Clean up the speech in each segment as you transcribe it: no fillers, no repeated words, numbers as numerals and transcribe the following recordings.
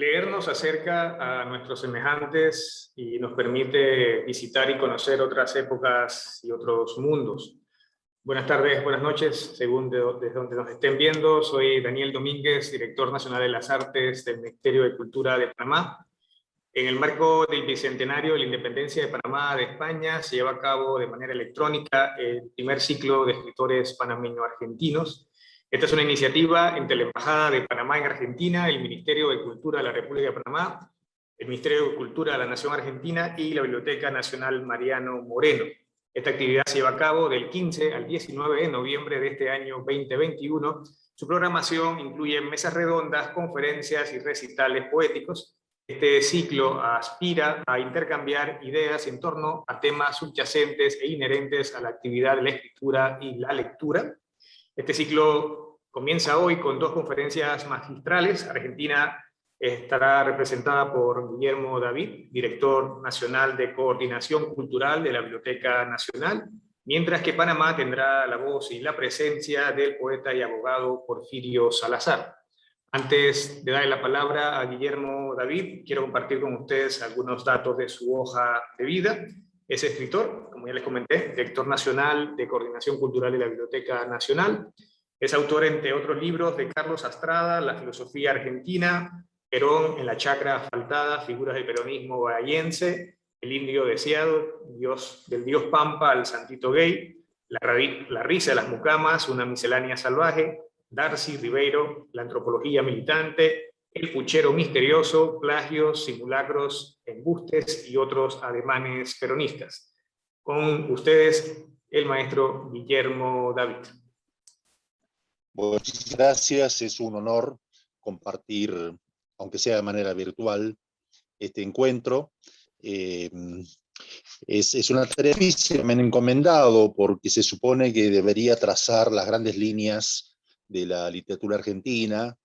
Leer nos acerca a nuestros semejantes y nos permite visitar y conocer otras épocas y otros mundos. Buenas tardes, buenas noches, según desde donde nos estén viendo. Soy Daniel Domínguez, director nacional de las artes del Ministerio de Cultura de Panamá. En el marco del bicentenario de la independencia de Panamá de España, se lleva a cabo de manera electrónica el primer ciclo de escritores panameño-argentinos. Esta es una iniciativa entre la Embajada de Panamá en Argentina, el Ministerio de Cultura de la República de Panamá, el Ministerio de Cultura de la Nación Argentina y la Biblioteca Nacional Mariano Moreno. Esta actividad se lleva a cabo del 15 al 19 de noviembre de este año 2021. Su programación incluye mesas redondas, conferencias y recitales poéticos. Este ciclo aspira a intercambiar ideas en torno a temas subyacentes e inherentes a la actividad de la escritura y la lectura. Este ciclo comienza hoy con dos conferencias magistrales. Argentina estará representada por Guillermo David, director nacional de Coordinación Cultural de la Biblioteca Nacional, mientras que Panamá tendrá la voz y la presencia del poeta y abogado Porfirio Salazar. Antes de darle la palabra a Guillermo David, quiero compartir con ustedes algunos datos de su hoja de vida. Es escritor, como ya les comenté, director nacional de Coordinación Cultural de la Biblioteca Nacional. Es autor, entre otros libros, de Carlos Astrada, La filosofía argentina, Perón en la chacra asfaltada, figuras del peronismo bahiense, El indio deseado, del dios Pampa al santito gay, La risa de las mucamas, una miscelánea salvaje, Darcy Ribeiro, La antropología militante, El puchero misterioso, plagios, simulacros, embustes y otros ademanes peronistas. Con ustedes, el maestro Guillermo David. Muchas gracias, es un honor compartir, aunque sea de manera virtual, este encuentro. Es una tarea difícil, me han encomendado, porque se supone que debería trazar las grandes líneas de la literatura argentina,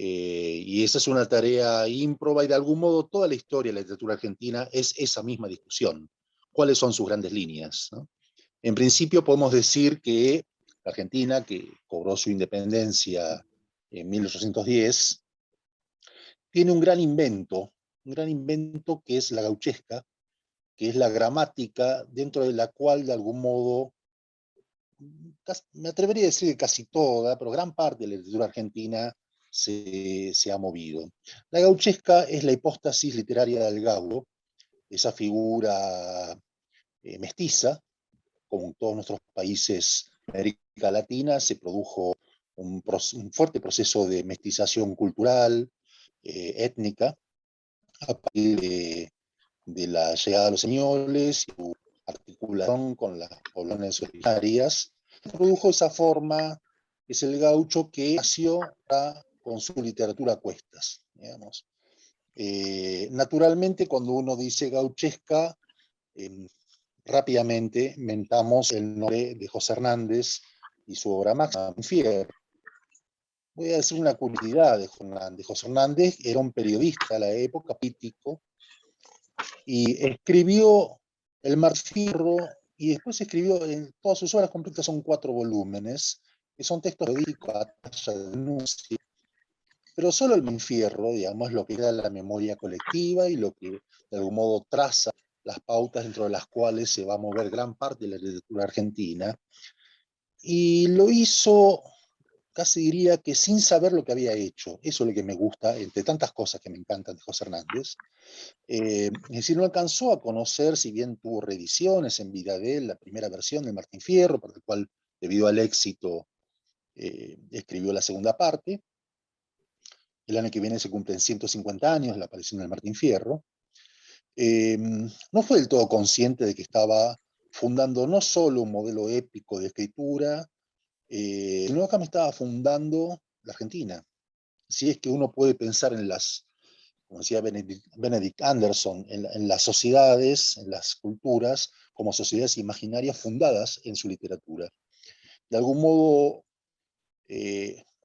y esa es una tarea ímproba, y de algún modo toda la historia de la literatura argentina es esa misma discusión. ¿Cuáles son sus grandes líneas, ¿no? En principio podemos decir que la Argentina, que cobró su independencia en 1810, tiene un gran invento que es la gauchesca, que es la gramática dentro de la cual de algún modo, me atrevería a decir que casi toda, pero gran parte de la literatura argentina se ha movido. La gauchesca es la hipóstasis literaria del gaucho, esa figura mestiza. Como en todos nuestros países de América Latina, se produjo un fuerte proceso de mestización cultural, étnica, a partir de la llegada de los españoles y su articulación con las poblaciones originarias. Se produjo esa forma, que es el gaucho, que nació con su literatura a cuestas, digamos. Naturalmente, cuando uno dice gauchesca, rápidamente mentamos el nombre de José Hernández y su obra máxima, Infierno. Voy a decir una curiosidad de José Hernández. Era un periodista a la época, político, y escribió El Marfierro, y después escribió, en todas sus obras completas son 4 volúmenes, que son textos periodísticos, batalla de denuncia, pero solo El Marfierro, digamos, lo que era la memoria colectiva y lo que de algún modo traza las pautas dentro de las cuales se va a mover gran parte de la literatura argentina, y lo hizo, casi diría que sin saber lo que había hecho. Eso es lo que me gusta, entre tantas cosas que me encantan de José Hernández. Es decir, no alcanzó a conocer, si bien tuvo reediciones en vida de él, la primera versión de Martín Fierro, por el cual, debido al éxito, escribió la segunda parte. El año que viene se cumplen 150 años de la aparición del Martín Fierro. No fue del todo consciente de que estaba fundando no solo un modelo épico de escritura, sino que me estaba fundando la Argentina. Si es que uno puede pensar en las, como decía Benedict Anderson, en las sociedades, en las culturas, como sociedades imaginarias fundadas en su literatura. De algún modo,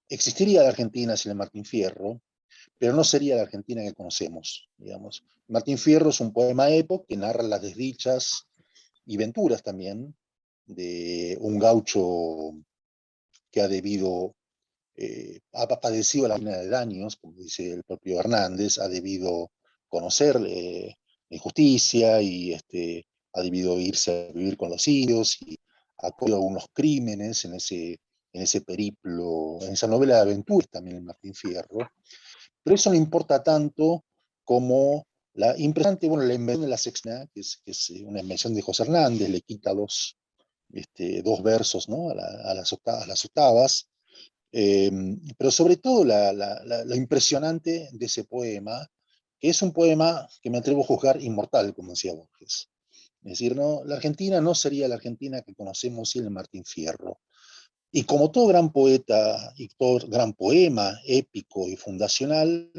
existiría la Argentina sin el Martín Fierro, pero no sería la Argentina que conocemos, digamos. Martín Fierro es un poema épico que narra las desdichas y venturas también de un gaucho que ha debido ha padecido la mina de daños, como dice el propio Hernández, ha debido conocer injusticia y ha debido irse a vivir con los indios y ha cometido algunos crímenes en ese periplo, en esa novela de aventuras también en Martín Fierro. Pero eso no importa tanto como la impresionante, bueno, la invención de la sexta, que es una invención de José Hernández, le quita dos versos, ¿no? a las octavas, pero sobre todo lo impresionante de ese poema, que es un poema que me atrevo a juzgar inmortal, como decía Borges. Es decir, no, la Argentina no sería la Argentina que conocemos sin el Martín Fierro. Y como todo gran poeta y todo gran poema épico y fundacional,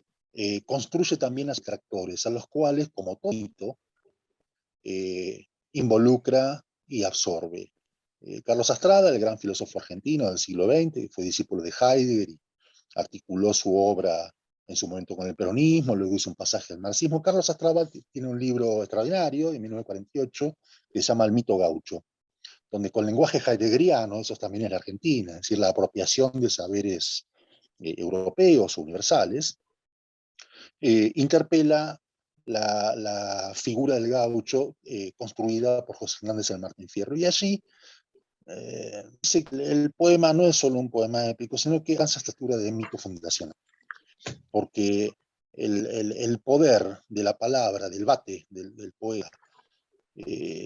construye también a detractores, a los cuales, como todo mito, involucra y absorbe. Carlos Astrada, el gran filósofo argentino del siglo XX, fue discípulo de Heidegger y articuló su obra en su momento con el peronismo, luego hizo un pasaje al marxismo. Carlos Astrada tiene un libro extraordinario de 1948 que se llama El mito gaucho, donde con lenguaje heideggeriano, eso también es la Argentina, es decir, la apropiación de saberes europeos, universales, interpela la figura del gaucho construida por José Hernández en Martín Fierro. Y allí dice que el poema no es solo un poema épico, sino que alcanza estatura de mito fundacional, porque el poder de la palabra, del vate, del poeta,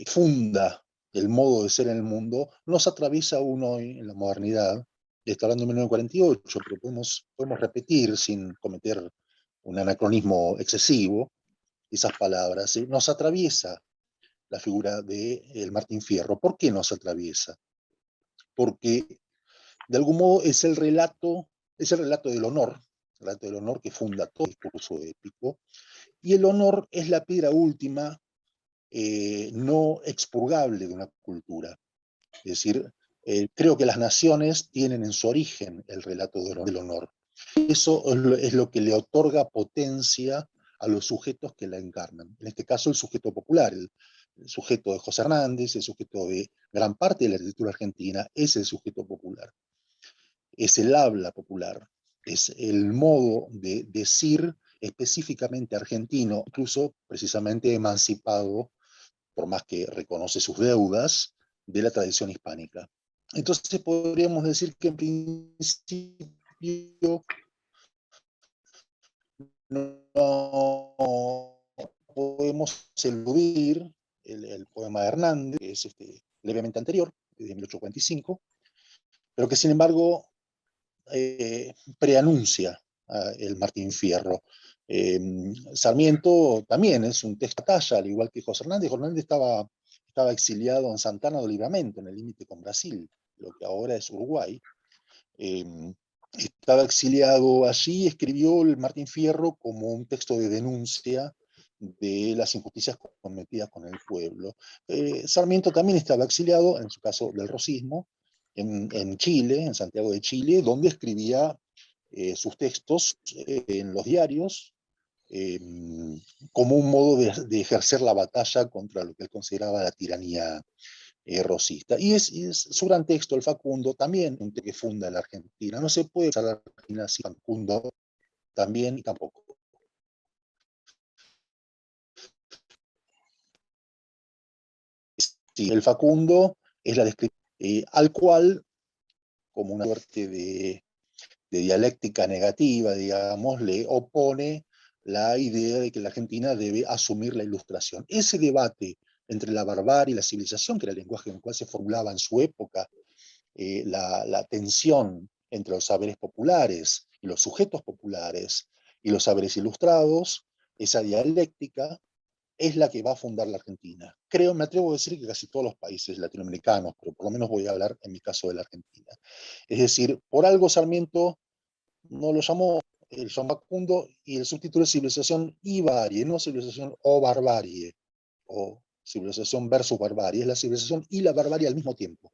funda el modo de ser en el mundo, nos atraviesa aún hoy en la modernidad. Está hablando de 1948, pero podemos repetir sin cometer un anacronismo excesivo esas palabras. Nos atraviesa la figura de Martín Fierro. ¿Por qué nos atraviesa? Porque de algún modo es el relato del honor, el relato del honor que funda todo el discurso épico, y el honor es la piedra última no expurgable de una cultura. Es decir, creo que las naciones tienen en su origen el relato del honor. Eso es lo que le otorga potencia a los sujetos que la encarnan. En este caso, el sujeto popular, el sujeto de José Hernández, el sujeto de gran parte de la literatura argentina, es el sujeto popular. Es el habla popular, es el modo de decir específicamente argentino, incluso precisamente emancipado, por más que reconoce sus deudas, de la tradición hispánica. Entonces podríamos decir que en principio no podemos eludir el poema de Hernández, que es levemente anterior, de 1845, pero que sin embargo preanuncia el Martín Fierro. Sarmiento también es un texto talla, al igual que José Hernández. José Hernández estaba exiliado en Santana do Livramento, en el límite con Brasil, lo que ahora es Uruguay. Estaba exiliado allí y escribió el Martín Fierro como un texto de denuncia de las injusticias cometidas con el pueblo. Sarmiento también estaba exiliado, en su caso del rosismo, en Chile, en Santiago de Chile, donde escribía sus textos en los diarios como un modo de ejercer la batalla contra lo que él consideraba la tiranía rosista. Y es su gran texto, el Facundo, también un texto que funda la Argentina. No se puede usar la Argentina sin Facundo también y tampoco. Sí, el Facundo es la descripción al cual, como una suerte de dialéctica negativa, digamos, le opone la idea de que la Argentina debe asumir la ilustración. Ese debate entre la barbarie y la civilización, que era el lenguaje en el cual se formulaba en su época la tensión entre los saberes populares y los sujetos populares y los saberes ilustrados, esa dialéctica es la que va a fundar la Argentina. Creo, me atrevo a decir que casi todos los países latinoamericanos, pero por lo menos voy a hablar en mi caso de la Argentina. Es decir, por algo Sarmiento no lo llamó el San Facundo y el subtítulo es civilización y barbarie, no civilización o barbarie, o civilización versus barbarie, es la civilización y la barbarie al mismo tiempo.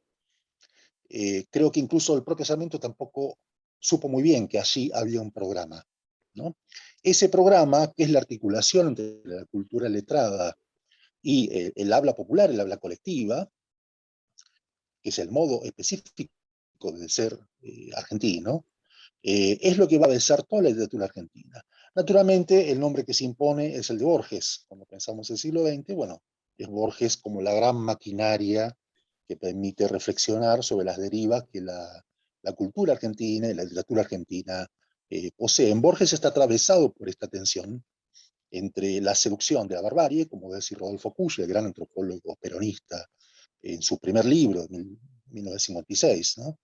Creo que incluso el propio Sarmiento tampoco supo muy bien que allí había un programa, ¿no? Ese programa, que es la articulación entre la cultura letrada y el habla popular, el habla colectiva, que es el modo específico de ser argentino, es lo que va a besar toda la literatura argentina. Naturalmente, el nombre que se impone es el de Borges. Cuando pensamos en el siglo XX, bueno, es Borges como la gran maquinaria que permite reflexionar sobre las derivas que la cultura argentina y la literatura argentina poseen. Borges está atravesado por esta tensión entre la seducción de la barbarie, como decía Rodolfo Puig, el gran antropólogo peronista, en su primer libro, en 1956, ¿no?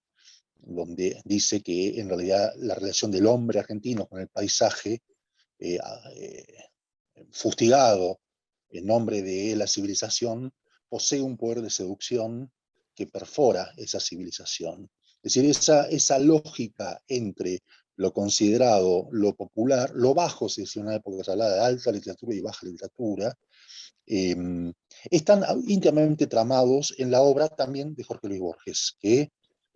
Donde dice que en realidad la relación del hombre argentino con el paisaje eh, eh, fustigado en nombre de la civilización, posee un poder de seducción que perfora esa civilización. Es decir, esa lógica entre lo considerado, lo popular, lo bajo, se decía en una época que se hablaba de alta literatura y baja literatura, eh, están íntimamente tramados en la obra también de Jorge Luis Borges, que,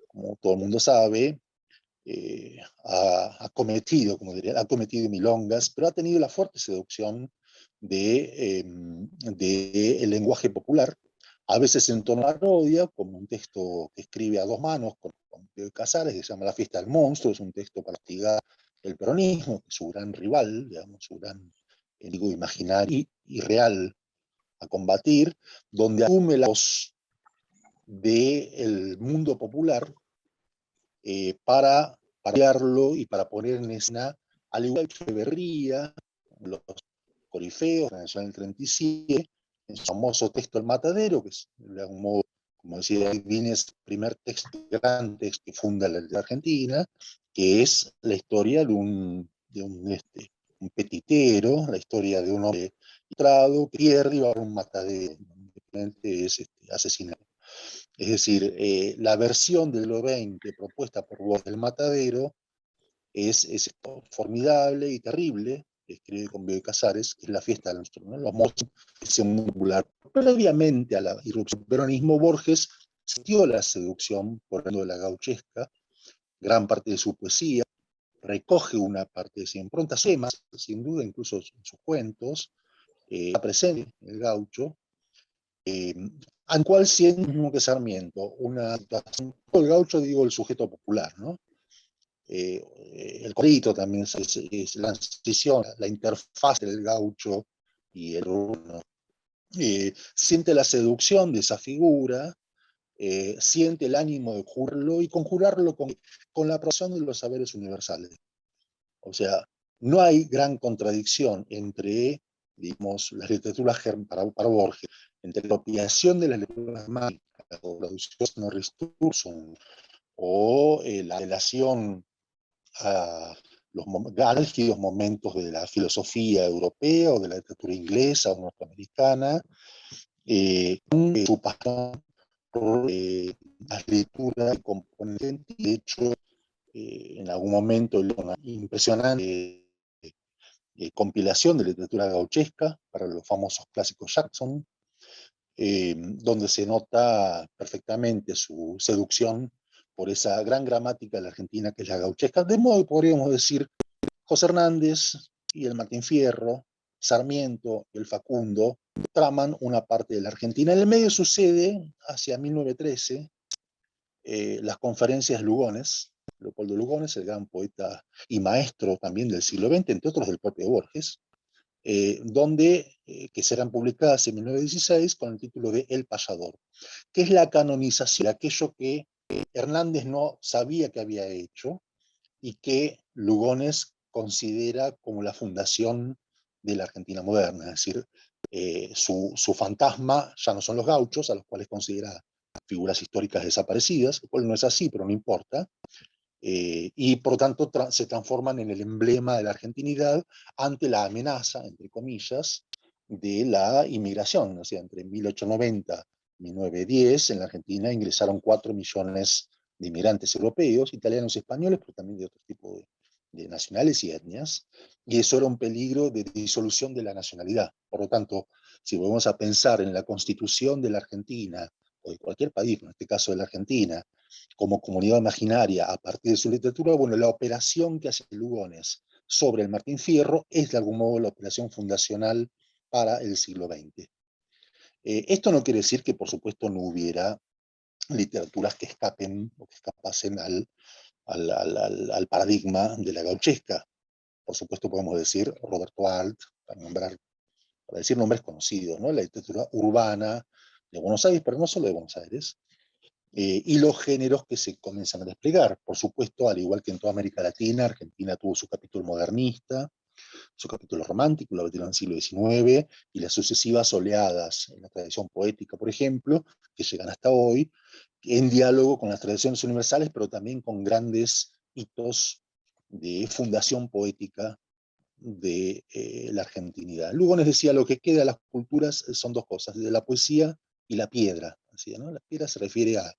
como todo el mundo sabe, ha cometido, como diría, ha cometido milongas, pero ha tenido la fuerte seducción de el lenguaje popular, a veces en tono de parodia, como un texto que escribe a dos manos con Pedro Casares, que se llama La fiesta del monstruo, es un texto para castigar el peronismo, que es su gran rival, digamos, su gran enemigo imaginario y real a combatir, donde asume la voz del mundo popular para pararlo y para poner en escena, al igual que Echeverría, los corifeos de la Nacional del 37, en su famoso texto El Matadero, que es de algún modo, como decía Vines, el primer texto, gran texto que funda la literatura argentina, que es la historia un petitero, la historia de un hombre ilustrado que pierde y va a un matadero, es asesinado. Es decir, la versión del siglo XX propuesta por Borges del Matadero es formidable y terrible, que escribe con Bioy Casares, que es la fiesta de los monstruos, que es muy popular. Previamente a la irrupción del peronismo, Borges sintió la seducción por el de la gauchesca, gran parte de su poesía, recoge una parte de su impronta, temas, sin duda, incluso en sus cuentos, presente en el gaucho, al cual siente mismo que Sarmiento, una situación, el gaucho digo el sujeto popular, ¿no? El corito también es la transición, la interfaz del gaucho y el urbano. Siente la seducción de esa figura, siente el ánimo de jurarlo y conjurarlo con la aprobación de los saberes universales. O sea, no hay gran contradicción entre, digamos, las literaturas para Borges, entre la apropiación de las literaturas mágicas o la producción de Sturgeon o la relación a los álgidos momentos de la filosofía europea o de la literatura inglesa o norteamericana, con su pasión por las lecturas componentes. De hecho, en algún momento una impresionante compilación de literatura gauchesca para los famosos clásicos Jackson, donde se nota perfectamente su seducción por esa gran gramática de la Argentina que es la gauchesca, de modo que podríamos decir José Hernández y el Martín Fierro, Sarmiento y el Facundo traman una parte de la Argentina. En el medio sucede, hacia 1913, las conferencias Lugones, Leopoldo Lugones, el gran poeta y maestro también del siglo XX, entre otros del propio Borges, que serán publicadas en 1916 con el título de El Payador, que es la canonización de aquello que Hernández no sabía que había hecho y que Lugones considera como la fundación de la Argentina moderna, es decir, su fantasma ya no son los gauchos, a los cuales considera figuras históricas desaparecidas, lo cual no es así, pero no importa, y por lo tanto se transforman en el emblema de la argentinidad ante la amenaza, entre comillas, de la inmigración. O sea, entre 1890 y 1910 en la Argentina ingresaron 4 millones de inmigrantes europeos, italianos y españoles, pero también de otro tipo de nacionales y etnias, y eso era un peligro de disolución de la nacionalidad. Por lo tanto, si volvemos a pensar en la constitución de la Argentina, o de cualquier país, en este caso de la Argentina, como comunidad imaginaria a partir de su literatura, bueno, la operación que hace Lugones sobre el Martín Fierro es de algún modo la operación fundacional para el siglo XX. Esto no quiere decir que, por supuesto, no hubiera literaturas que escapen o que escapasen al al paradigma de la gauchesca. Por supuesto podemos decir Roberto Alt, para decir nombres conocidos, ¿no? La literatura urbana de Buenos Aires, pero no solo de Buenos Aires, y los géneros que se comienzan a desplegar. Por supuesto, al igual que en toda América Latina, Argentina tuvo su capítulo modernista, su capítulo romántico, lo en el siglo XIX, y las sucesivas oleadas en la tradición poética, por ejemplo, que llegan hasta hoy, en diálogo con las tradiciones universales, pero también con grandes hitos de fundación poética de la argentinidad. Lugones decía, lo que queda de las culturas son dos cosas, de la poesía y la piedra. Decía, ¿no? La piedra se refiere a,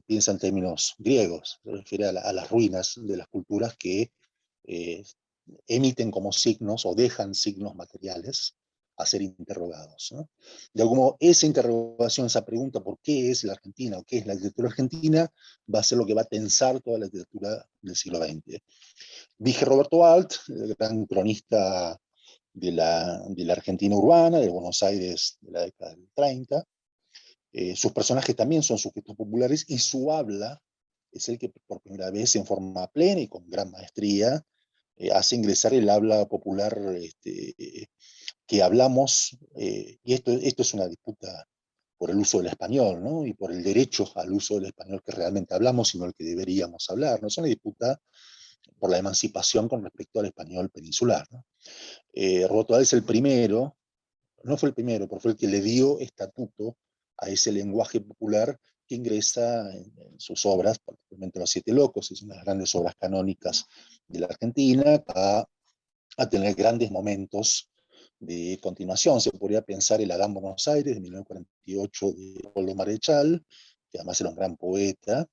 piensa en términos griegos, se refiere a las ruinas de las culturas que eh, emiten como signos o dejan signos materiales a ser interrogados, ¿no? De algún modo, esa interrogación, esa pregunta, ¿por qué es la Argentina o qué es la literatura argentina?, va a ser lo que va a tensar toda la literatura del siglo XX. Dije Roberto Alt, el gran cronista de la Argentina urbana, de Buenos Aires de la década del 30. Sus personajes también son sujetos populares y su habla es el que por primera vez en forma plena y con gran maestría hace ingresar el habla popular que hablamos, y esto es una disputa por el uso del español, ¿no? Y por el derecho al uso del español que realmente hablamos, sino el que deberíamos hablar, ¿no? Es una disputa por la emancipación con respecto al español peninsular, ¿no? Rotoal es el primero, no fue el primero, pero fue el que le dio estatuto a ese lenguaje popular que ingresa en sus obras, particularmente Los Siete Locos, es una de las grandes obras canónicas de la Argentina, a tener grandes momentos de continuación. Se podría pensar el Adán Buenos Aires de 1948 de Pablo Marechal, que además era un gran poeta,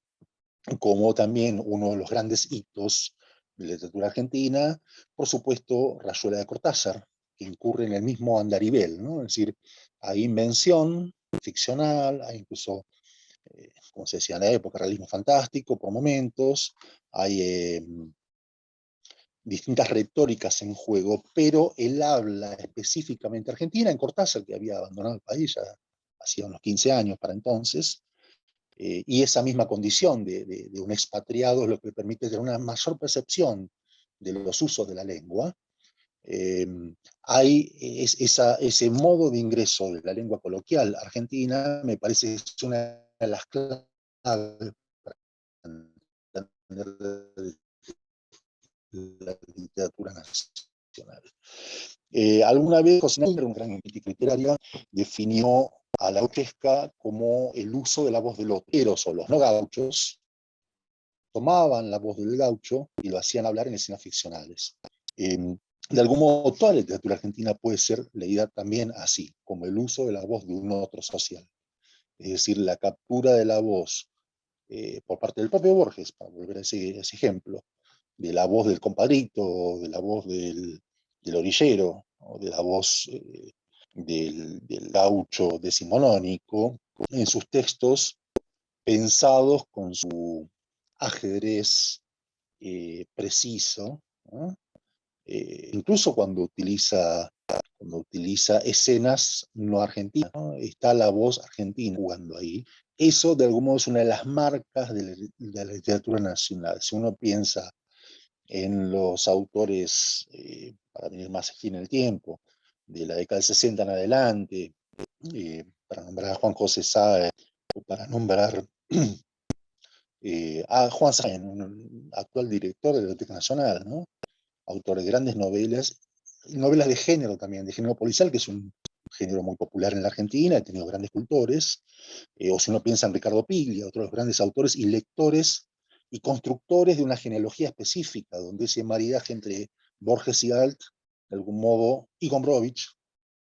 como también uno de los grandes hitos de la literatura argentina, por supuesto, Rayuela de Cortázar, que incurre en el mismo andarivel, ¿no? Es decir, hay invención ficcional, hay incluso, como se decía en la época, realismo fantástico por momentos, hay distintas retóricas en juego, pero él habla específicamente argentina, en Cortázar, que había abandonado el país ya hacía unos 15 años para entonces, y esa misma condición de un expatriado es lo que le permite tener una mayor percepción de los usos de la lengua. Eh, hay ese modo de ingreso de la lengua coloquial argentina, me parece que es una de las claves para entender la literatura nacional. Alguna vez José Nelder, un gran crítico literario, definió a la gauchesca como el uso de la voz de los gaucheros o los no gauchos, tomaban la voz del gaucho y lo hacían hablar en escenas ficcionales. De algún modo, toda la literatura argentina puede ser leída también así, como el uso de la voz de un otro social. Es decir, la captura de la voz por parte del propio Borges, para volver a ese ejemplo, de la voz del compadrito, de la voz del orillero, o de la voz del gaucho decimonónico, en sus textos pensados con su ajedrez preciso, ¿no? Incluso cuando utiliza escenas no argentinas, ¿no? Está la voz argentina jugando ahí. Eso de algún modo es una de las marcas de la literatura nacional. Si uno piensa en los autores, para venir más aquí en el tiempo, de la década del 60 en adelante, para nombrar a Juan José Sáenz, o para nombrar a Juan Sáenz, un actual director de la Biblioteca Nacional, ¿no? Autor de grandes novelas, novelas de género también, de género policial, que es un género muy popular en la Argentina, ha tenido grandes cultores, o si uno piensa en Ricardo Piglia, otros grandes autores y lectores y constructores de una genealogía específica, donde ese maridaje entre Borges y Alt, de algún modo, y Gombrowicz,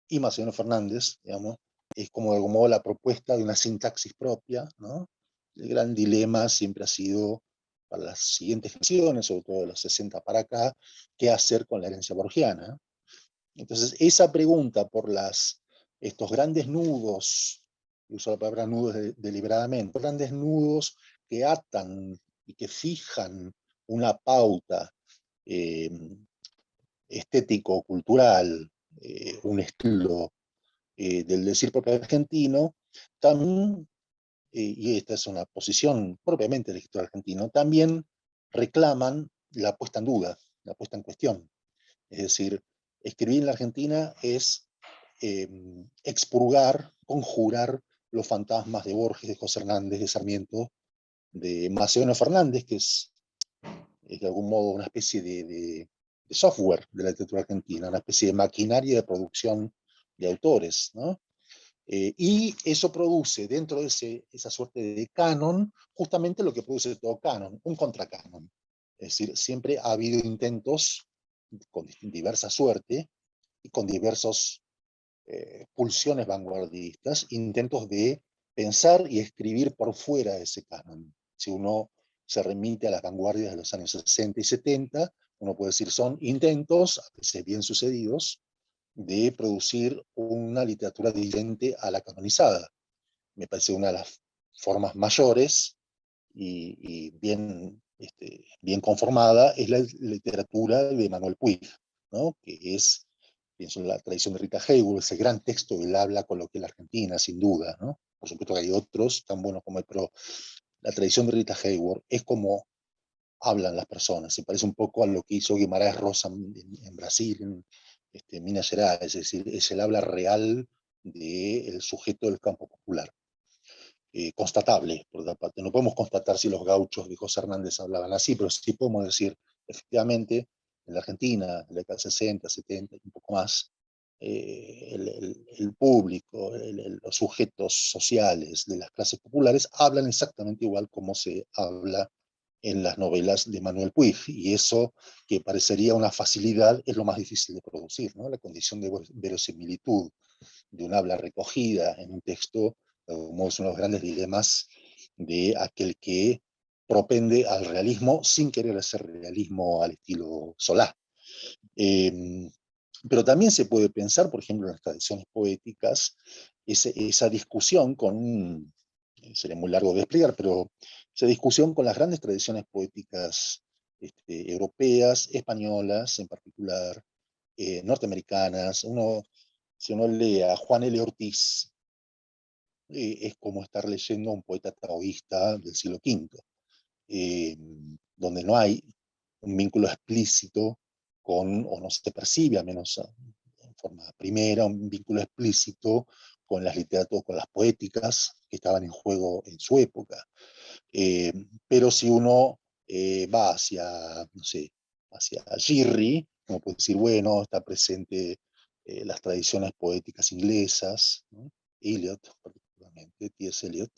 y Macedonio Fernández, digamos, es como de algún modo la propuesta de una sintaxis propia, ¿no? El gran dilema siempre ha sido para las siguientes generaciones, sobre todo de los 60 para acá, qué hacer con la herencia borgiana. Entonces, esa pregunta por estos grandes nudos, uso la palabra nudos deliberadamente, grandes nudos que atan y que fijan una pauta eh, estético-cultural, un estilo del decir propio argentino, también, y esta es una posición propiamente del escritor argentino, también reclaman la puesta en duda, la puesta en cuestión. Es decir, escribir en la Argentina es expurgar, conjurar los fantasmas de Borges, de José Hernández, de Sarmiento, de Macedonio Fernández, que es de algún modo una especie de software de la literatura argentina, una especie de maquinaria de producción de autores, ¿no? Y eso produce dentro de esa suerte de canon justamente lo que produce todo canon, un contracanon. Es decir, siempre ha habido intentos con diversa suerte y con diversas pulsiones vanguardistas, intentos de pensar y escribir por fuera de ese canon. Si uno se remite a las vanguardias de los años 60 y 70, uno puede decir son intentos, a veces bien sucedidos, de producir una literatura diferente a la canonizada. Me parece una de las formas mayores y bien, bien conformada es la literatura de Manuel Puig, ¿no? Que es, pienso en la tradición de Rita Hayworth, ese gran texto del habla coloquial argentina, sin duda, ¿no? Por supuesto que hay otros tan buenos como él, pero la tradición de Rita Hayworth es como hablan las personas, se parece un poco a lo que hizo Guimarães Rosa en Brasil, en Minas Gerais, es decir, es el habla real del sujeto del campo popular. Constatable, por otra parte. No podemos constatar si los gauchos de José Hernández hablaban así, pero sí podemos decir, efectivamente, en la Argentina, en la década 60, 70, un poco más, el público, los sujetos sociales de las clases populares hablan exactamente igual como se habla en las novelas de Manuel Puig, y eso que parecería una facilidad es lo más difícil de producir, ¿no? La condición de verosimilitud de un habla recogida en un texto, como es uno de los grandes dilemas de aquel que propende al realismo sin querer hacer realismo al estilo Solá. Eh, pero también se puede pensar, por ejemplo, en las tradiciones poéticas, esa discusión con, sería muy largo de explicar, pero esa discusión con las grandes tradiciones poéticas europeas, españolas en particular, norteamericanas. Si uno lee a Juan L. Ortiz, es como estar leyendo a un poeta taoísta del siglo V, eh, donde no hay un vínculo explícito con, o no se percibe, a menos en forma primera, un vínculo explícito con las literaturas, con las poéticas que estaban en juego en su época. Pero si uno va hacia, no sé, hacia Girri, como puede decir, bueno, está presente las tradiciones poéticas inglesas, ¿no? Eliot, particularmente, T.S. Eliot,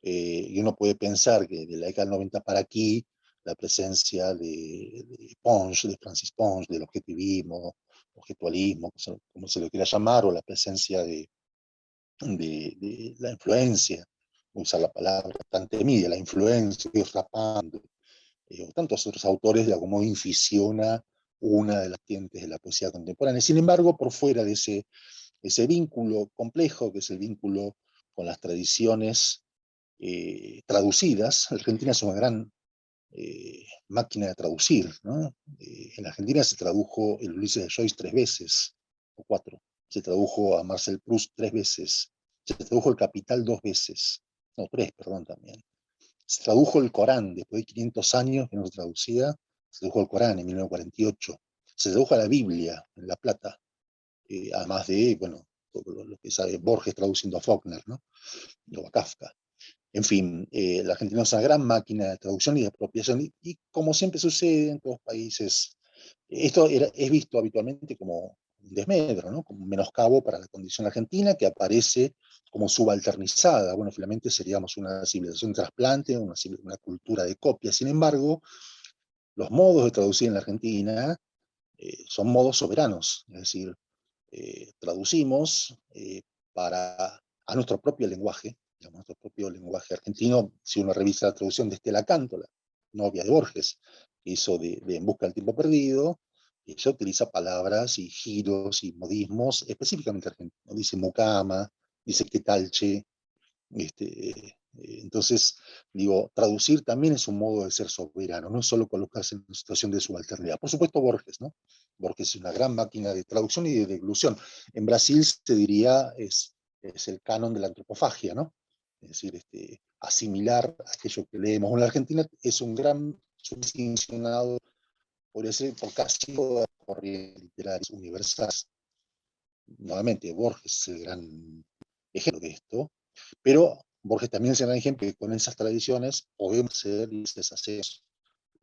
y uno puede pensar que de la década del 90 para aquí, la presencia de Ponge, de Francis Ponge, del objetivismo, objetualismo, como se lo quiera llamar, o la presencia de la influencia, usar la palabra tan temida, la influencia, Rapando, o tantos otros autores, de algún modo inficiona una de las tientes de la poesía contemporánea. Sin embargo, por fuera de ese vínculo complejo, que es el vínculo con las tradiciones traducidas, Argentina es una gran máquina de traducir, ¿no? En Argentina se tradujo el Ulises de Joyce 3 veces, o 4. Se tradujo a Marcel Proust 3 veces. Se tradujo el Capital 2 veces. No, 3, perdón, también. Se tradujo el Corán, después de 500 años que no se traducía, se tradujo el Corán en 1948. Se tradujo a la Biblia en La Plata, además de, bueno, todo lo que sabe Borges traduciendo a Faulkner, ¿no? O a Kafka. En fin, la Argentina es una gran máquina de traducción y de apropiación, y como siempre sucede en todos los países, esto es visto habitualmente como un desmedro, ¿no? Como un menoscabo para la condición argentina, que aparece como subalternizada. Bueno, finalmente seríamos una civilización trasplante, una cultura de copia. Sin embargo, los modos de traducir en la Argentina son modos soberanos, es decir, traducimos a nuestro propio lenguaje, digamos, nuestro propio lenguaje argentino. Si uno revisa la traducción de Estela Canto, la novia de Borges, que hizo de En busca del tiempo perdido, ella utiliza palabras y giros y modismos específicamente argentinos. Dice mucama, dice quetalche. Entonces, digo, traducir también es un modo de ser soberano, no es solo colocarse en una situación de subalternidad. Por supuesto, Borges, ¿no? Borges es una gran máquina de traducción y de deglución. En Brasil se diría, es el canon de la antropofagia, ¿no? Es decir, asimilar aquello que leemos. En la Argentina es un gran subvencionado por casi todas las corrientes literarias universales. Nuevamente, Borges es el gran ejemplo de esto, pero Borges también es el gran ejemplo que con esas tradiciones podemos hacer y deshacemos,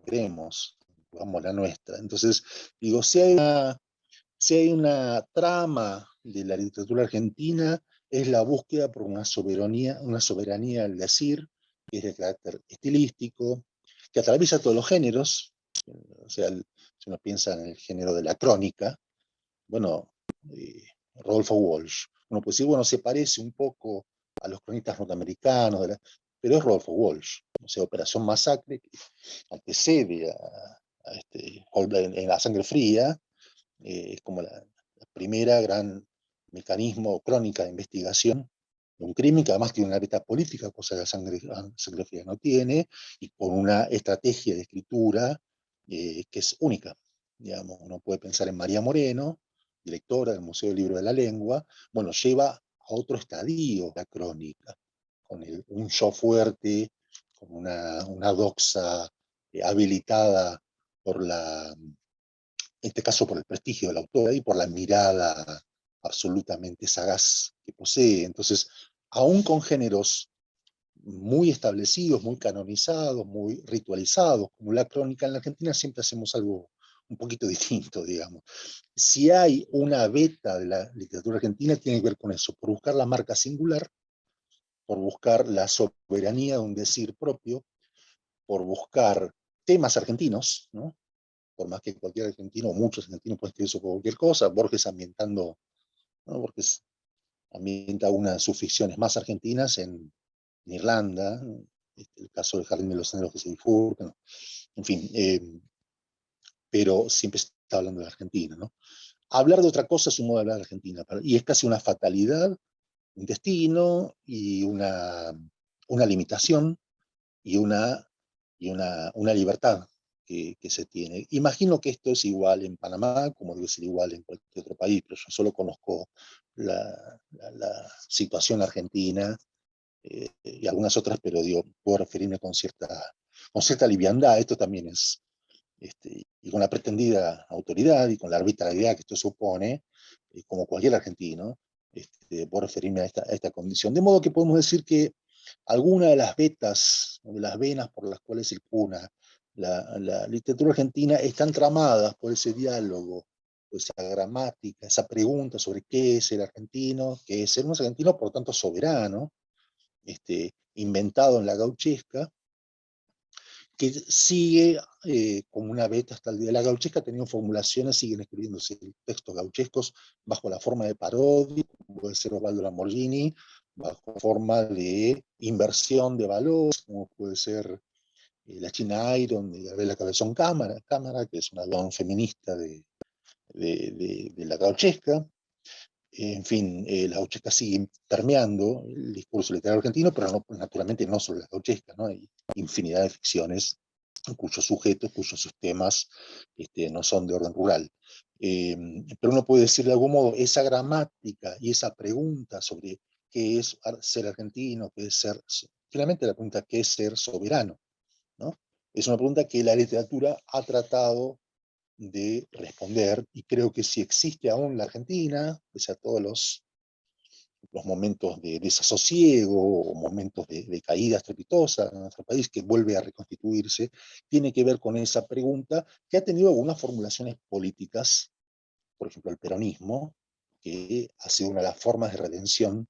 queremos, vamos la nuestra. Entonces, digo, si hay una trama de la literatura argentina, es la búsqueda por una soberanía al decir, que es de carácter estilístico, que atraviesa todos los géneros. O sea, si uno piensa en el género de la crónica, bueno, Rodolfo Walsh, uno puede decir, bueno, se parece un poco a los cronistas norteamericanos, pero es Rodolfo Walsh. O sea, Operación Masacre, que antecede en La Sangre Fría, es como la primera gran mecanismo crónica de investigación de un crimen que además tiene una beta política, cosa que Sangre Fría no tiene, y con una estrategia de escritura que es única. Digamos, uno puede pensar en María Moreno, directora del Museo del Libro de la Lengua, bueno, lleva a otro estadio la crónica, con un show fuerte, con una doxa habilitada por en este caso por el prestigio de la autora y por la mirada absolutamente sagaz que posee. Entonces, aún con géneros muy establecidos, muy canonizados, muy ritualizados, como la crónica en la Argentina, siempre hacemos algo un poquito distinto, digamos. Si hay una beta de la literatura argentina, tiene que ver con eso, por buscar la marca singular, por buscar la soberanía de un decir propio, por buscar temas argentinos, ¿no? Por más que cualquier argentino, o muchos argentinos pueden escribir sobre cualquier cosa, Borges ambientando, ¿no? Borges ambienta una de sus ficciones más argentinas en Irlanda, el caso del Jardín de los Senderos que se bifurcan, en fin, pero siempre está hablando de Argentina, ¿no? Hablar de otra cosa es un modo de hablar de Argentina, y es casi una fatalidad, un destino y una limitación y una libertad que se tiene. Imagino que esto es igual en Panamá, como debe ser igual en cualquier otro país, pero yo solo conozco la situación argentina y algunas otras, pero digo, puedo referirme con cierta liviandad. Esto también es, y con la pretendida autoridad y con la arbitrariedad que esto supone, como cualquier argentino, puedo referirme a esta condición. De modo que podemos decir que algunas de las vetas, de las venas por las cuales circula la literatura argentina están tramadas por ese diálogo, por esa gramática, esa pregunta sobre qué es el argentino, qué es ser un argentino, por tanto, soberano, inventado en la gauchesca, que sigue como una beta hasta el día de la gauchesca, teniendo formulaciones, siguen escribiéndose textos gauchescos bajo la forma de parodia, como puede ser Osvaldo Lamborghini, bajo forma de inversión de valores, como puede ser la China Iron de Gabriela Cabezón Cámara, que es una don feminista de la gauchesca. En fin, la gauchesca sigue permeando el discurso literario argentino, pero no, naturalmente no solo la gauchesca, ¿no? Hay infinidad de ficciones cuyos sujetos, cuyos sistemas no son de orden rural. Pero uno puede decir de algún modo, esa gramática y esa pregunta sobre qué es ser argentino, qué es ser, finalmente la pregunta qué es ser soberano, ¿no? Es una pregunta que la literatura ha tratado de responder, y creo que si existe aún la Argentina, pese a todos los momentos de desasosiego o momentos de caída estrepitosa en nuestro país, que vuelve a reconstituirse, tiene que ver con esa pregunta que ha tenido algunas formulaciones políticas, por ejemplo el peronismo, que ha sido una de las formas de redención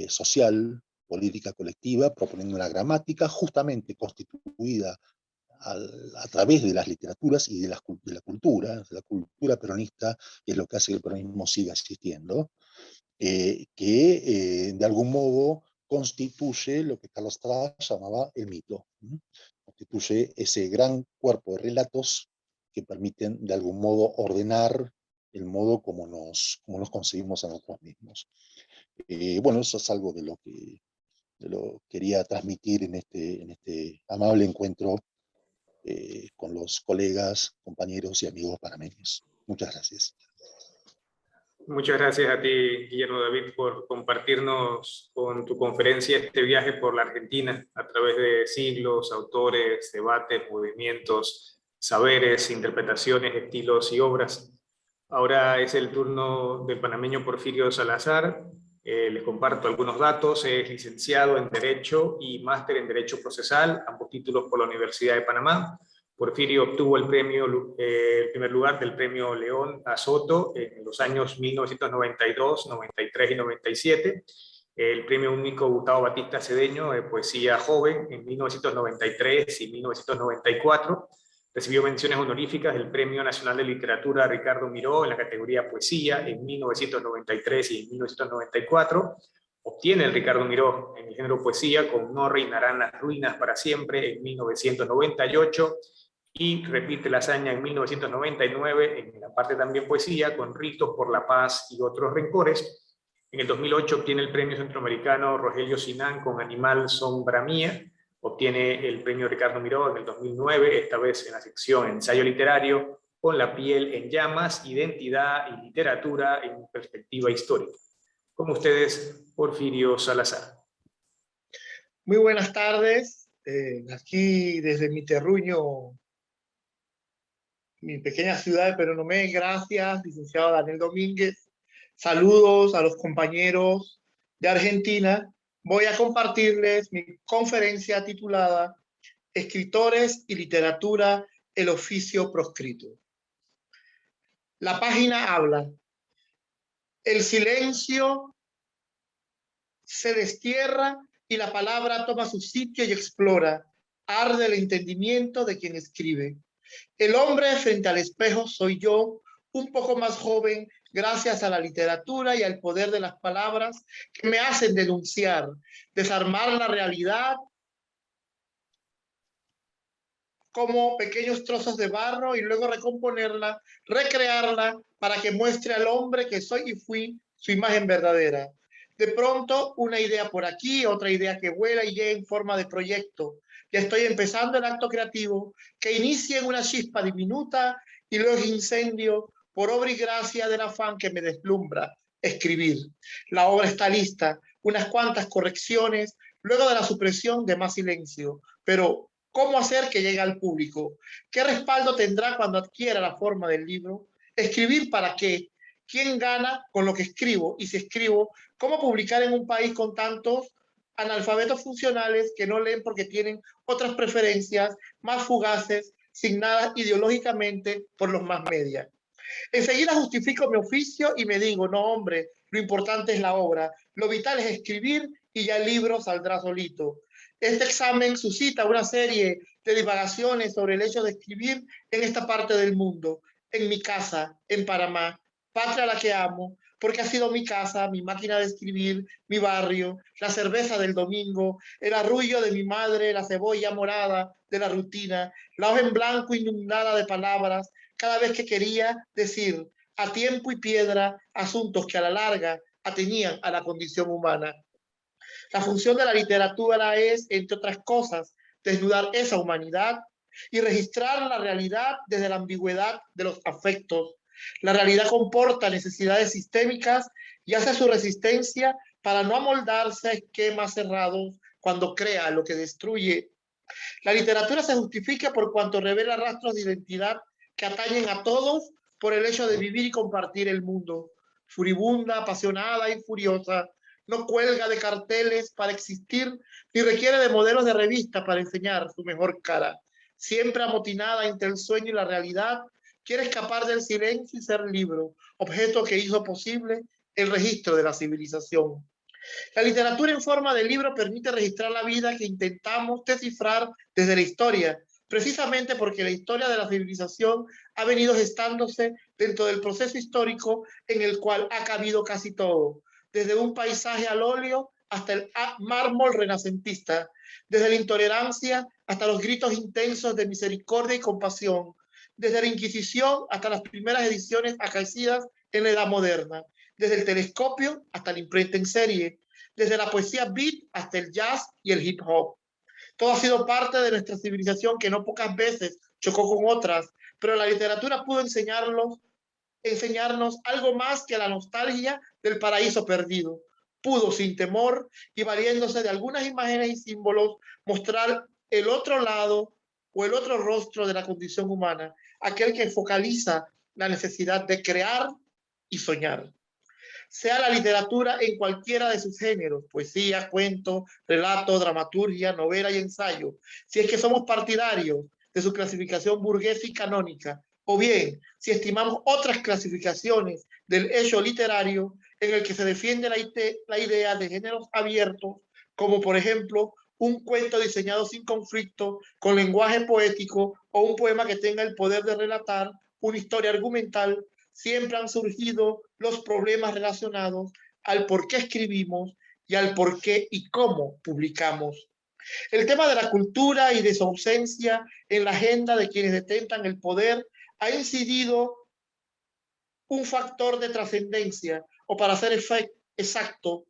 social, política colectiva, proponiendo una gramática justamente constituida a través de las literaturas y de la cultura peronista, que es lo que hace que el peronismo siga existiendo, que de algún modo constituye lo que Carlos Estrada llamaba el mito. Constituye ese gran cuerpo de relatos que permiten de algún modo ordenar el modo como nos concebimos a nosotros mismos. Bueno, eso es algo de lo que quería transmitir en este amable encuentro con los colegas, compañeros y amigos panameños. Muchas gracias. Muchas gracias a ti, Guillermo David, por compartirnos con tu conferencia este viaje por la Argentina a través de siglos, autores, debates, movimientos, saberes, interpretaciones, estilos y obras. Ahora es el turno del panameño Porfirio Salazar. Les comparto algunos datos. Es licenciado en Derecho y máster en Derecho Procesal, ambos títulos por la Universidad de Panamá. Porfirio obtuvo el primer lugar del premio León a Soto en los años 1992, 93 y 97. El premio único Gustavo Batista Cedeño de Poesía Joven en 1993 y 1994. Recibió menciones honoríficas del Premio Nacional de Literatura Ricardo Miró en la categoría Poesía en 1993 y en 1994. Obtiene el Ricardo Miró en el género Poesía con No reinarán las ruinas para siempre en 1998 y repite la hazaña en 1999 en la parte también poesía con Ritos por la Paz y otros rencores. En el 2008 obtiene el premio centroamericano Rogelio Sinán con Animal Sombra Mía. Obtiene el premio Ricardo Miró en el 2009, esta vez en la sección Ensayo Literario, con La piel en llamas, identidad y literatura en perspectiva histórica. Con ustedes, Porfirio Salazar. Muy buenas tardes. Aquí desde mi terruño, mi pequeña ciudad de Peronomé. Gracias, licenciado Daniel Domínguez. Saludos a los compañeros de Argentina. Voy a compartirles mi conferencia titulada Escritores y literatura, el oficio proscrito. La página habla: el silencio se destierra y la palabra toma su sitio y explora. Arde el entendimiento de quien escribe. El hombre frente al espejo soy yo, un poco más joven, gracias a la literatura y al poder de las palabras que me hacen denunciar, desarmar la realidad como pequeños trozos de barro y luego recomponerla, recrearla para que muestre al hombre que soy y fui su imagen verdadera. De pronto, una idea por aquí, otra idea que vuela y llega en forma de proyecto. Ya estoy empezando el acto creativo que inicia en una chispa diminuta y luego incendio por obra y gracia del afán que me deslumbra, escribir. La obra está lista, unas cuantas correcciones, luego de la supresión de más silencio, pero ¿cómo hacer que llegue al público? ¿Qué respaldo tendrá cuando adquiera la forma del libro? ¿Escribir para qué? ¿Quién gana con lo que escribo? Y si escribo, ¿cómo publicar en un país con tantos analfabetos funcionales que no leen porque tienen otras preferencias más fugaces, signadas ideológicamente por los más media? Enseguida justifico mi oficio y me digo, no hombre, lo importante es la obra, lo vital es escribir y ya el libro saldrá solito. Este examen suscita una serie de divagaciones sobre el hecho de escribir en esta parte del mundo, en mi casa, en Panamá, patria a la que amo, porque ha sido mi casa, mi máquina de escribir, mi barrio, la cerveza del domingo, el arrullo de mi madre, la cebolla morada de la rutina, la hoja en blanco inundada de palabras, cada vez que quería decir a tiempo y piedra asuntos que a la larga atañían a la condición humana. La función de la literatura es, entre otras cosas, desnudar esa humanidad y registrar la realidad desde la ambigüedad de los afectos. La realidad comporta necesidades sistémicas y hace su resistencia para no amoldarse a esquemas cerrados cuando crea lo que destruye. La literatura se justifica por cuanto revela rastros de identidad que atañen a todos por el hecho de vivir y compartir el mundo. Furibunda, apasionada y furiosa, no cuelga de carteles para existir, ni requiere de modelos de revista para enseñar su mejor cara. Siempre amotinada entre el sueño y la realidad, quiere escapar del silencio y ser libro, objeto que hizo posible el registro de la civilización. La literatura en forma de libro permite registrar la vida que intentamos descifrar desde la historia, precisamente porque la historia de la civilización ha venido gestándose dentro del proceso histórico en el cual ha cabido casi todo, desde un paisaje al óleo hasta el mármol renacentista, desde la intolerancia hasta los gritos intensos de misericordia y compasión, desde la Inquisición hasta las primeras ediciones acaecidas en la Edad Moderna, desde el telescopio hasta la imprenta en serie, desde la poesía beat hasta el jazz y el hip hop. Todo ha sido parte de nuestra civilización que no pocas veces chocó con otras, pero la literatura pudo enseñarnos enseñarnos algo más que la nostalgia del paraíso perdido. Pudo, sin temor y valiéndose de algunas imágenes y símbolos, mostrar el otro lado o el otro rostro de la condición humana, aquel que focaliza la necesidad de crear y soñar. Sea la literatura en cualquiera de sus géneros, poesía, cuento, relato, dramaturgia, novela y ensayo, si es que somos partidarios de su clasificación burguesa y canónica, o bien si estimamos otras clasificaciones del hecho literario en el que se defiende la idea de géneros abiertos, como por ejemplo un cuento diseñado sin conflicto, con lenguaje poético, o un poema que tenga el poder de relatar una historia argumental, siempre han surgido los problemas relacionados al por qué escribimos y al por qué y cómo publicamos. El tema de la cultura y de su ausencia en la agenda de quienes detentan el poder ha incidido un factor de trascendencia, o para ser exacto,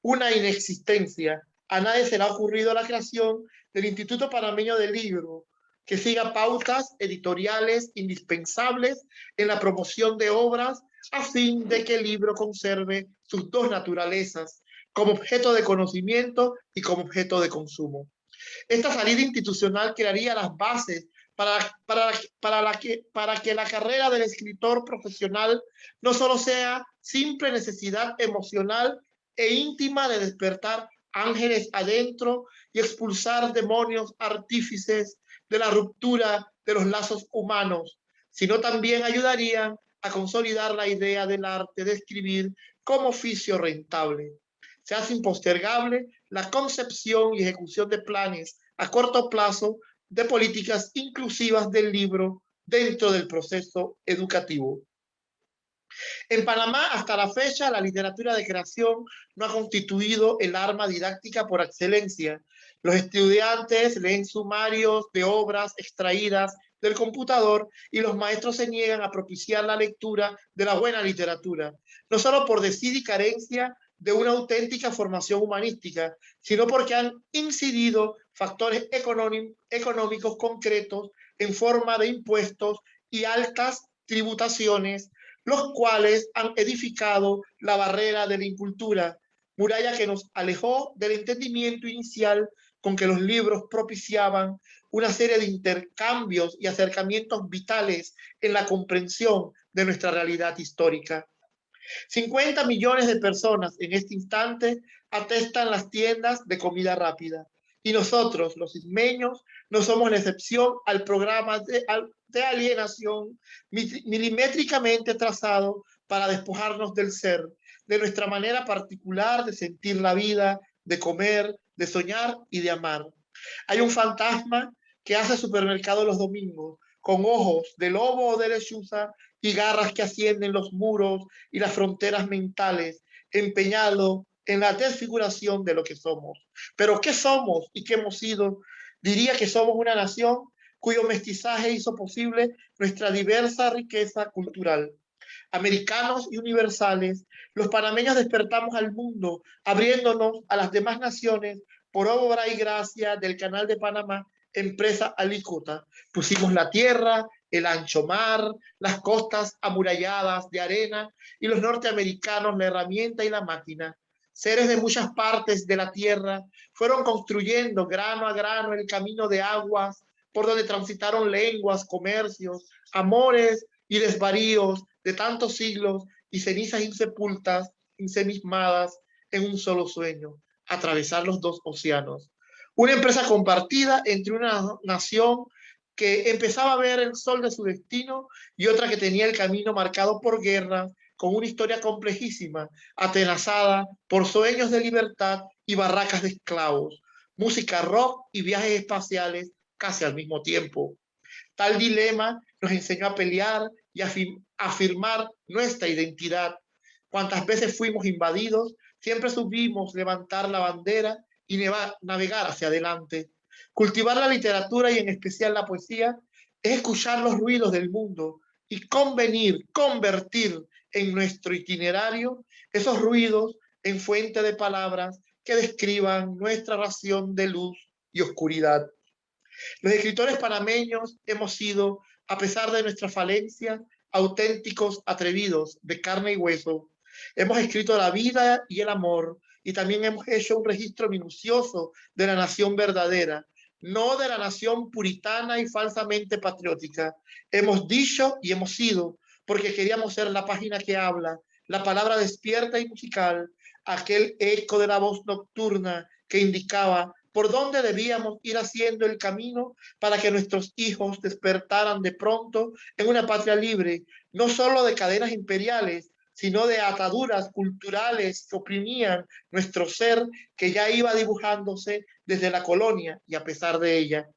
una inexistencia. A nadie se le ha ocurrido la creación del Instituto Panameño del Libro, que siga pautas editoriales indispensables en la promoción de obras a fin de que el libro conserve sus dos naturalezas, como objeto de conocimiento y como objeto de consumo. Esta salida institucional crearía las bases para que la carrera del escritor profesional no solo sea simple necesidad emocional e íntima de despertar ángeles adentro y expulsar demonios artífices de la ruptura de los lazos humanos, sino también ayudarían a consolidar la idea del arte de escribir como oficio rentable. Se hace impostergable la concepción y ejecución de planes a corto plazo de políticas inclusivas del libro dentro del proceso educativo. En Panamá, hasta la fecha, la literatura de creación no ha constituido el arma didáctica por excelencia. Los estudiantes leen sumarios de obras extraídas del computador y los maestros se niegan a propiciar la lectura de la buena literatura, no solo por desidia y carencia de una auténtica formación humanística, sino porque han incidido factores económicos concretos en forma de impuestos y altas tributaciones, los cuales han edificado la barrera de la incultura, muralla que nos alejó del entendimiento inicial con que los libros propiciaban una serie de intercambios y acercamientos vitales en la comprensión de nuestra realidad histórica. 50 millones de personas en este instante atestan las tiendas de comida rápida. Y nosotros, los ismeños, no somos la excepción al programa de alienación milimétricamente trazado para despojarnos del ser, de nuestra manera particular de sentir la vida, de comer, de soñar y de amar. Hay un fantasma que hace supermercado los domingos, con ojos de lobo o de lechuza y garras que ascienden los muros y las fronteras mentales, empeñado en la desfiguración de lo que somos. Pero ¿qué somos y qué hemos sido? Diría que somos una nación cuyo mestizaje hizo posible nuestra diversa riqueza cultural. Americanos y universales, los panameños despertamos al mundo, abriéndonos a las demás naciones por obra y gracia del Canal de Panamá, empresa alícuota. Pusimos la tierra, el ancho mar, las costas amuralladas de arena, y los norteamericanos la herramienta y la máquina. Seres de muchas partes de la tierra fueron construyendo grano a grano el camino de aguas por donde transitaron lenguas, comercios, amores y desvaríos de tantos siglos y cenizas insepultas, ensimismadas en un solo sueño, atravesar los dos océanos. Una empresa compartida entre una nación que empezaba a ver el sol de su destino y otra que tenía el camino marcado por guerras, con una historia complejísima, atenazada por sueños de libertad y barracas de esclavos, música rock y viajes espaciales casi al mismo tiempo. Tal dilema nos enseñó a pelear y a afirmar nuestra identidad. Cuantas veces fuimos invadidos, siempre supimos levantar la bandera y navegar hacia adelante. Cultivar la literatura y en especial la poesía es escuchar los ruidos del mundo y convertir en nuestro itinerario esos ruidos en fuente de palabras que describan nuestra ración de luz y oscuridad. Los escritores panameños hemos sido, a pesar de nuestra falencia, auténticos, atrevidos, de carne y hueso. Hemos escrito la vida y el amor, y también hemos hecho un registro minucioso de la nación verdadera, no de la nación puritana y falsamente patriótica. Hemos dicho y hemos sido, porque queríamos ser la página que habla, la palabra despierta y musical, aquel eco de la voz nocturna que indicaba por dónde debíamos ir haciendo el camino para que nuestros hijos despertaran de pronto en una patria libre, no solo de cadenas imperiales, sino de ataduras culturales que oprimían nuestro ser, que ya iba dibujándose desde la colonia y a pesar de ella.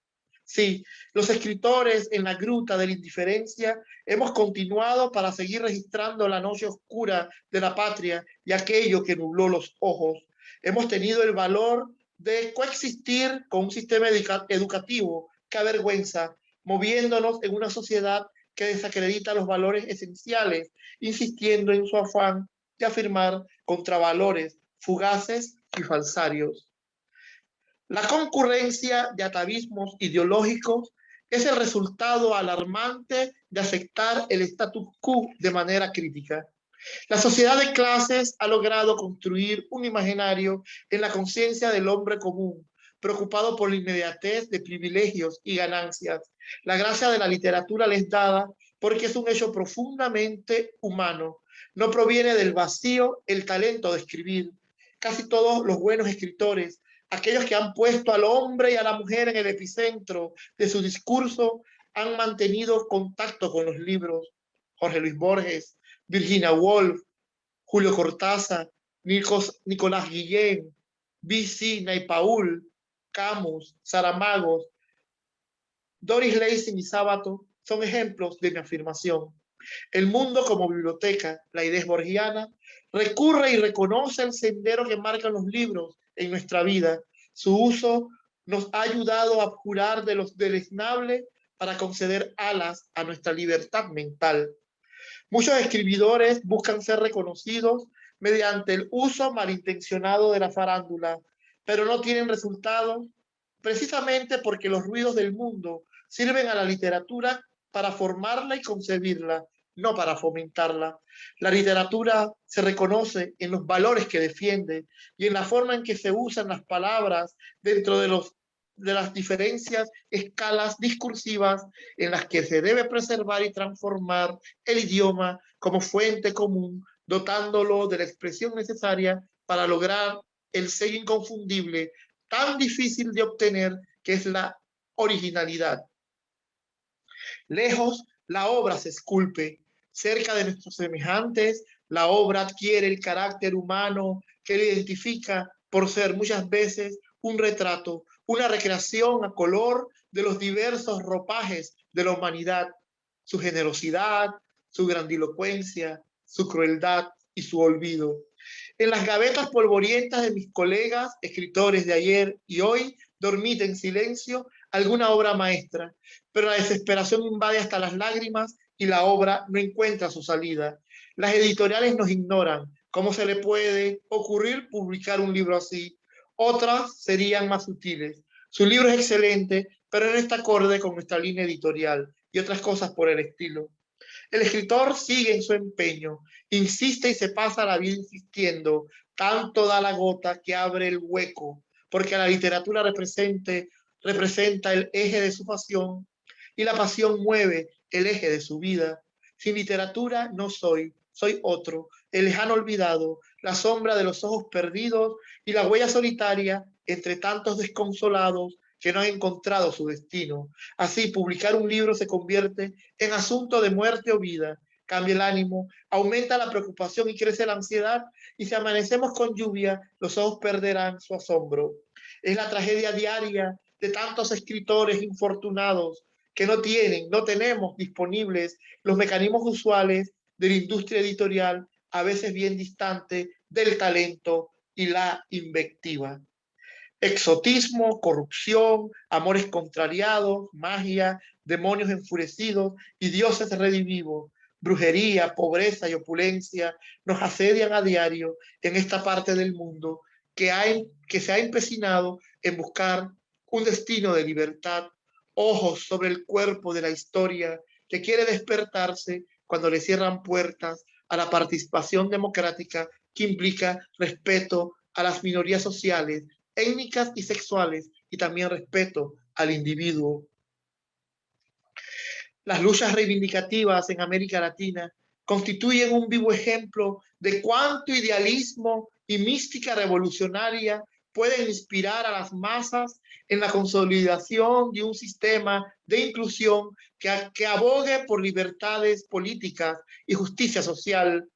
Sí, los escritores en la gruta de la indiferencia hemos continuado para seguir registrando la noche oscura de la patria y aquello que nubló los ojos. Hemos tenido el valor de coexistir con un sistema educativo que avergüenza, moviéndonos en una sociedad que desacredita los valores esenciales, insistiendo en su afán de afirmar contravalores fugaces y falsarios. La concurrencia de atavismos ideológicos es el resultado alarmante de aceptar el status quo de manera crítica. La sociedad de clases ha logrado construir un imaginario en la conciencia del hombre común, preocupado por la inmediatez de privilegios y ganancias. La gracia de la literatura les dada porque es un hecho profundamente humano. No proviene del vacío el talento de escribir. Casi todos los buenos escritores, aquellos que han puesto al hombre y a la mujer en el epicentro de su discurso, han mantenido contacto con los libros. Jorge Luis Borges, Virginia Woolf, Julio Cortázar, Nicolás Guillén, B.C. Naipaul, Camus, Saramago, Doris Lessing y Sábato son ejemplos de mi afirmación. El mundo como biblioteca, la idea es borgiana, recurre y reconoce el sendero que marcan los libros en nuestra vida. Su uso nos ha ayudado a abjurar de los deleznables para conceder alas a nuestra libertad mental. Muchos escribidores buscan ser reconocidos mediante el uso malintencionado de la farándula, pero no tienen resultados precisamente porque los ruidos del mundo sirven a la literatura para formarla y concebirla, no para fomentarla. La literatura se reconoce en los valores que defiende y en la forma en que se usan las palabras dentro de las diferentes escalas discursivas en las que se debe preservar y transformar el idioma como fuente común, dotándolo de la expresión necesaria para lograr el sello inconfundible tan difícil de obtener que es la originalidad. Lejos, la obra se esculpe. Cerca de nuestros semejantes, la obra adquiere el carácter humano que le identifica por ser muchas veces un retrato, una recreación a color de los diversos ropajes de la humanidad, su generosidad, su grandilocuencia, su crueldad y su olvido. En las gavetas polvorientas de mis colegas, escritores de ayer y hoy, dormita en silencio alguna obra maestra, pero la desesperación invade hasta las lágrimas y la obra no encuentra su salida. Las editoriales nos ignoran. ¿Cómo se le puede ocurrir publicar un libro así? Otras serían más sutiles. Su libro es excelente, pero no está acorde con nuestra línea editorial y otras cosas por el estilo. El escritor sigue en su empeño, insiste y se pasa la vida insistiendo, tanto da la gota que abre el hueco, porque la literatura representa el eje de su pasión y la pasión mueve el eje de su vida. Sin literatura no soy, soy otro, el lejano olvidado, la sombra de los ojos perdidos y la huella solitaria entre tantos desconsolados que no han encontrado su destino. Así, publicar un libro se convierte en asunto de muerte o vida, cambia el ánimo, aumenta la preocupación y crece la ansiedad, y si amanecemos con lluvia, los ojos perderán su asombro. Es la tragedia diaria de tantos escritores infortunados que no tenemos disponibles los mecanismos usuales de la industria editorial, a veces bien distante del talento y la invectiva. Exotismo, corrupción, amores contrariados, magia, demonios enfurecidos y dioses redivivos, brujería, pobreza y opulencia nos asedian a diario en esta parte del mundo que se ha empecinado en buscar un destino de libertad, ojos sobre el cuerpo de la historia que quiere despertarse cuando le cierran puertas a la participación democrática que implica respeto a las minorías sociales, étnicas y sexuales, y también respeto al individuo. Las luchas reivindicativas en América Latina constituyen un vivo ejemplo de cuánto idealismo y mística revolucionaria pueden inspirar a las masas en la consolidación de un sistema de inclusión que abogue por libertades políticas y justicia social.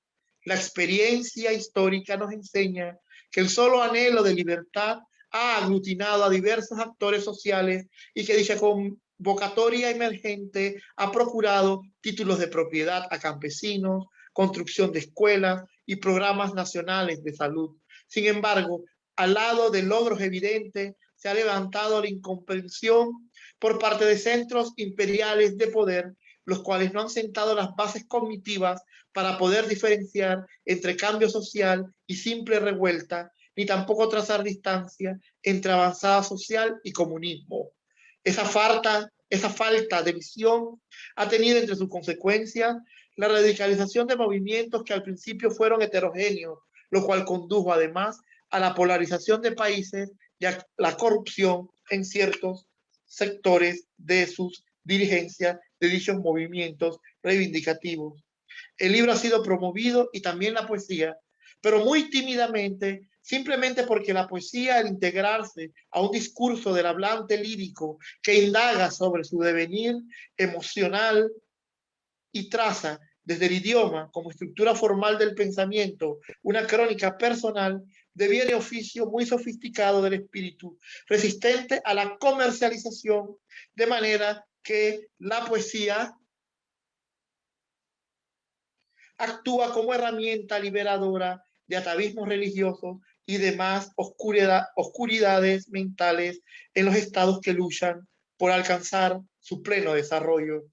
La experiencia histórica nos enseña que el solo anhelo de libertad ha aglutinado a diversos actores sociales y que dicha convocatoria emergente ha procurado títulos de propiedad a campesinos, construcción de escuelas y programas nacionales de salud. Sin embargo, al lado de logros evidentes, se ha levantado la incomprensión por parte de centros imperiales de poder, los cuales no han sentado las bases cognitivas para poder diferenciar entre cambio social y simple revuelta, ni tampoco trazar distancia entre avanzada social y comunismo. Esa falta de visión ha tenido entre sus consecuencias la radicalización de movimientos que al principio fueron heterogéneos, lo cual condujo además a la polarización de países y a la corrupción en ciertos sectores de sus dirigencias de dichos movimientos reivindicativos. El libro ha sido promovido y también la poesía, pero muy tímidamente, simplemente porque la poesía, al integrarse a un discurso del hablante lírico que indaga sobre su devenir emocional y traza desde el idioma como estructura formal del pensamiento una crónica personal, deviene oficio muy sofisticado del espíritu, resistente a la comercialización, de manera que la poesía actúa como herramienta liberadora de atavismos religiosos y demás oscuridades mentales en los estados que luchan por alcanzar su pleno desarrollo.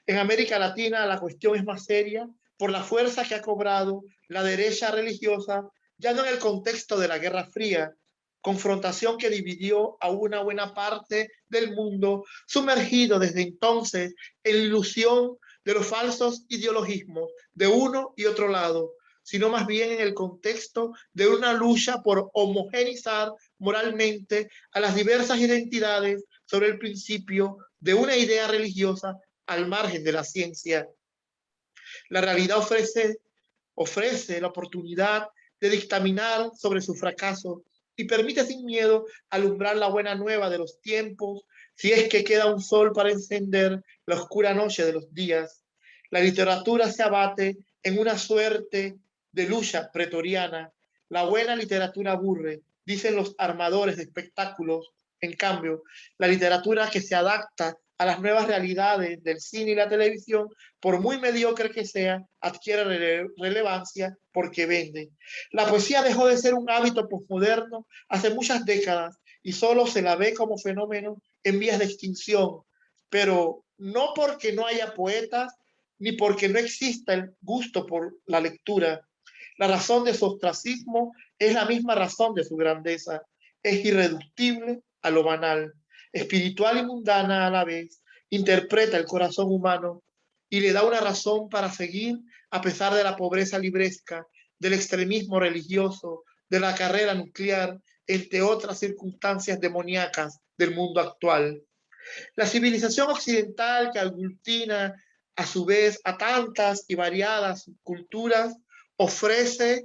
En América Latina la cuestión es más seria por la fuerza que ha cobrado la derecha religiosa, ya no en el contexto de la Guerra Fría, confrontación que dividió a una buena parte del mundo, sumergido desde entonces en la ilusión de los falsos ideologismos de uno y otro lado, sino más bien en el contexto de una lucha por homogeneizar moralmente a las diversas identidades sobre el principio de una idea religiosa al margen de la ciencia. La realidad ofrece la oportunidad de dictaminar sobre su fracaso y permite sin miedo alumbrar la buena nueva de los tiempos, si es que queda un sol para encender la oscura noche de los días. La literatura se abate en una suerte de lucha pretoriana. La buena literatura aburre, dicen los armadores de espectáculos. En cambio, la literatura que se adapta a las nuevas realidades del cine y la televisión, por muy mediocre que sea, adquiere relevancia porque vende. La poesía dejó de ser un hábito posmoderno hace muchas décadas y solo se la ve como fenómeno en vías de extinción, pero no porque no haya poetas ni porque no exista el gusto por la lectura. La razón de su ostracismo es la misma razón de su grandeza. Es irreductible a lo banal, espiritual y mundana a la vez, interpreta el corazón humano y le da una razón para seguir a pesar de la pobreza libresca, del extremismo religioso, de la carrera nuclear, entre otras circunstancias demoníacas del mundo actual. La civilización occidental que aglutina a su vez a tantas y variadas culturas ofrece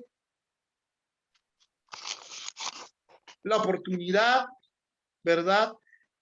la oportunidad, ¿verdad?,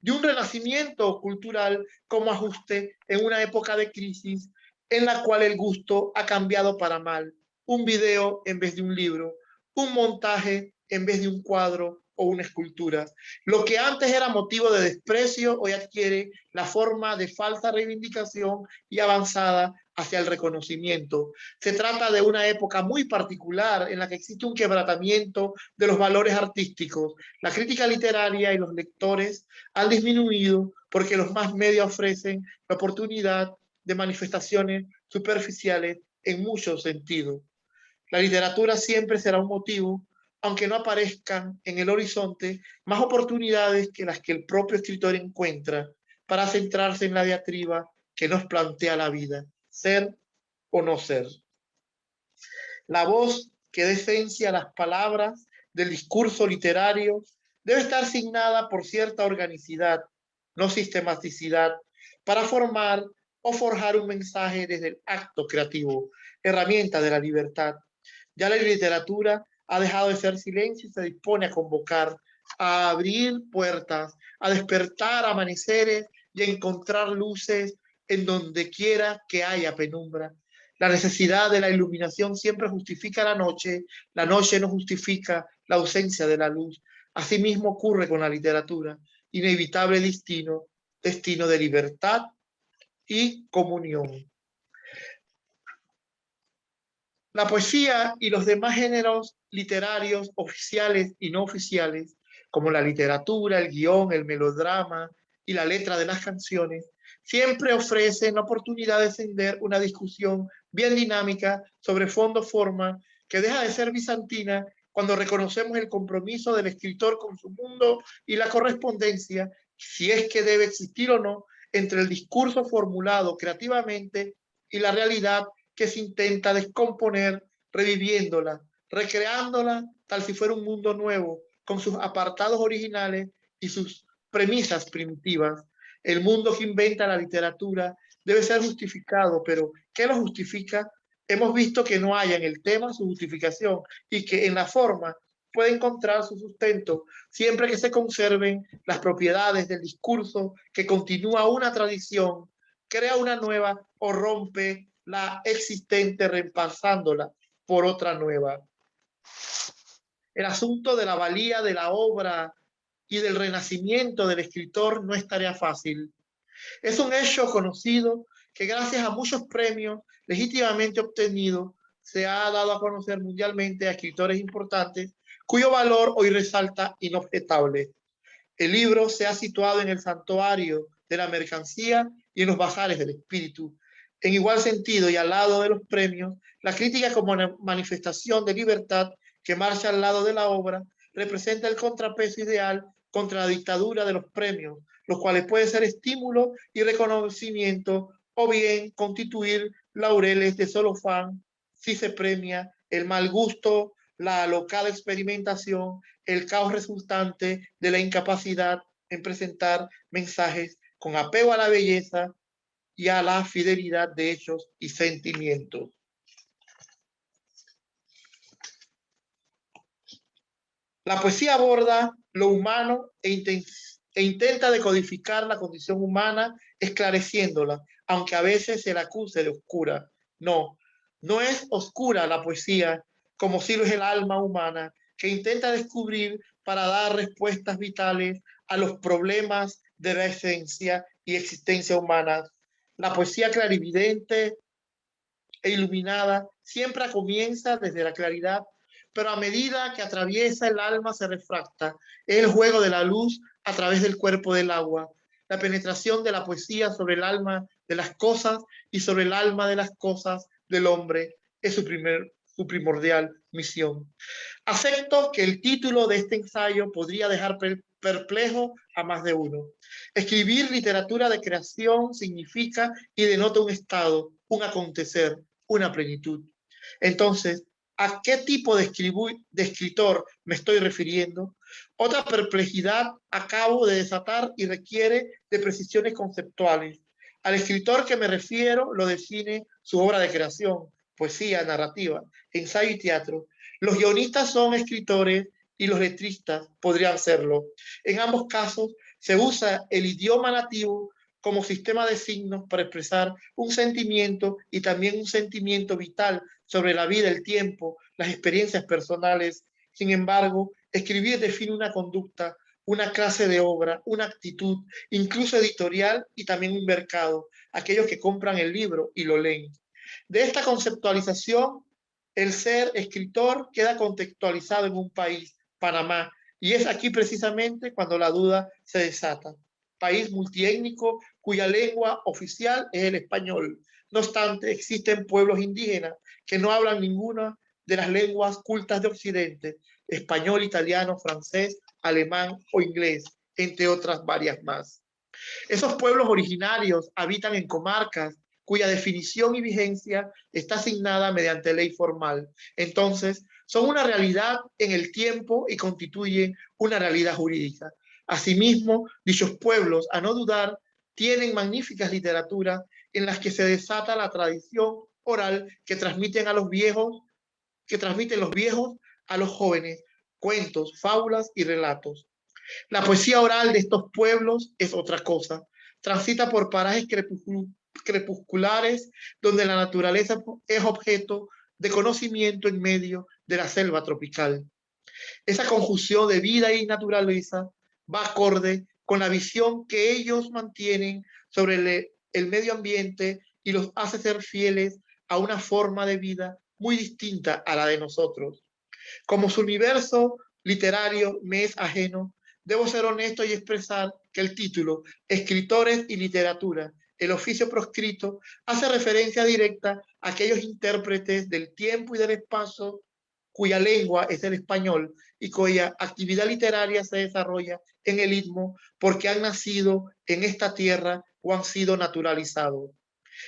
de un renacimiento cultural como ajuste en una época de crisis en la cual el gusto ha cambiado para mal. Un video en vez de un libro, un montaje en vez de un cuadro o una escultura. Lo que antes era motivo de desprecio hoy adquiere la forma de falsa reivindicación y avanzada hacia el reconocimiento. Se trata de una época muy particular en la que existe un quebrantamiento de los valores artísticos. La crítica literaria y los lectores han disminuido porque los más medios ofrecen la oportunidad de manifestaciones superficiales en muchos sentidos. La literatura siempre será un motivo, aunque no aparezcan en el horizonte más oportunidades que las que el propio escritor encuentra para centrarse en la diatriba que nos plantea la vida, ser o no ser. La voz que da esencia a las palabras del discurso literario debe estar signada por cierta organicidad, no sistematicidad, para formar o forjar un mensaje desde el acto creativo, herramienta de la libertad. Ya la literatura ha dejado de ser silencio y se dispone a convocar, a abrir puertas, a despertar amaneceres y a encontrar luces en donde quiera que haya penumbra. La necesidad de la iluminación siempre justifica la noche no justifica la ausencia de la luz. Asimismo ocurre con la literatura, inevitable destino de libertad y comunión. La poesía y los demás géneros literarios oficiales y no oficiales, como la literatura, el guión, el melodrama y la letra de las canciones, siempre ofrecen la oportunidad de encender una discusión bien dinámica sobre fondo-forma que deja de ser bizantina cuando reconocemos el compromiso del escritor con su mundo y la correspondencia, si es que debe existir o no, entre el discurso formulado creativamente y la realidad que se intenta descomponer, reviviéndola, recreándola, tal si fuera un mundo nuevo, con sus apartados originales y sus premisas primitivas. El mundo que inventa la literatura debe ser justificado, pero ¿qué lo justifica? Hemos visto que no haya en el tema su justificación y que en la forma puede encontrar su sustento siempre que se conserven las propiedades del discurso que continúa una tradición, crea una nueva o rompe la existente reemplazándola por otra nueva. El asunto de la valía de la obra y del renacimiento del escritor no es tarea fácil. Es un hecho conocido que gracias a muchos premios legítimamente obtenidos se ha dado a conocer mundialmente a escritores importantes cuyo valor hoy resalta inobjetable. El libro se ha situado en el santuario de la mercancía y en los bazares del espíritu. En igual sentido y al lado de los premios, la crítica como una manifestación de libertad que marcha al lado de la obra representa el contrapeso ideal contra la dictadura de los premios, los cuales pueden ser estímulo y reconocimiento o bien constituir laureles de celofán si se premia el mal gusto, la alocada experimentación, el caos resultante de la incapacidad en presentar mensajes con apego a la belleza y a la fidelidad de hechos y sentimientos. La poesía aborda lo humano e intenta decodificar la condición humana, esclareciéndola, aunque a veces se la acuse de oscura. No, no es oscura la poesía, como si lo es el alma humana, que intenta descubrir para dar respuestas vitales a los problemas de la esencia y existencia humana. La poesía clarividente e iluminada siempre comienza desde la claridad, pero a medida que atraviesa el alma se refracta. Es el juego de la luz a través del cuerpo del agua, la penetración de la poesía sobre el alma de las cosas y sobre el alma de las cosas del hombre. Es su primordial misión. Acepto que el título de este ensayo podría dejar perplejo a más de uno. Escribir literatura de creación significa y denota un estado, un acontecer, una plenitud. Entonces, ¿a qué tipo de escritor me estoy refiriendo? Otra perplejidad acabo de desatar y requiere de precisiones conceptuales. Al escritor que me refiero lo define su obra de creación, poesía, narrativa, ensayo y teatro. Los guionistas son escritores y los letristas podrían serlo. En ambos casos se usa el idioma nativo como sistema de signos para expresar un sentimiento y también un sentimiento vital sobre la vida, el tiempo, las experiencias personales. Sin embargo, escribir define una conducta, una clase de obra, una actitud, incluso editorial y también un mercado, aquellos que compran el libro y lo leen. De esta conceptualización, el ser escritor queda contextualizado en un país, Panamá, y es aquí precisamente cuando la duda se desata. País multiétnico cuya lengua oficial es el español. No obstante, existen pueblos indígenas que no hablan ninguna de las lenguas cultas de Occidente, español, italiano, francés, alemán o inglés, entre otras varias más. Esos pueblos originarios habitan en comarcas cuya definición y vigencia está asignada mediante ley formal. Entonces, son una realidad en el tiempo y constituyen una realidad jurídica. Asimismo, dichos pueblos, a no dudar, tienen magníficas literaturas en las que se desata la tradición oral que transmiten los viejos a los jóvenes, cuentos, fábulas y relatos. La poesía oral de estos pueblos es otra cosa. Transita por parajes crepusculares donde la naturaleza es objeto de conocimiento en medio de la selva tropical. Esa conjunción de vida y naturaleza va acorde con la visión que ellos mantienen sobre el medio ambiente y los hace ser fieles a una forma de vida muy distinta a la de nosotros. Como su universo literario me es ajeno, debo ser honesto y expresar que el título, Escritores y Literatura, el oficio proscrito, hace referencia directa a aquellos intérpretes del tiempo y del espacio cuya lengua es el español y cuya actividad literaria se desarrolla en el istmo porque han nacido en esta tierra o han sido naturalizados.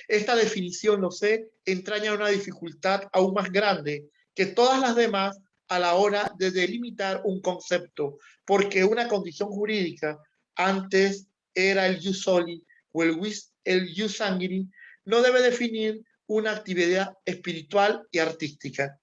Esta definición, lo sé, entraña una dificultad aún más grande que todas las demás a la hora de delimitar un concepto, porque una condición jurídica antes era el jus soli o el jus sanguinis, no debe definir una actividad espiritual y artística.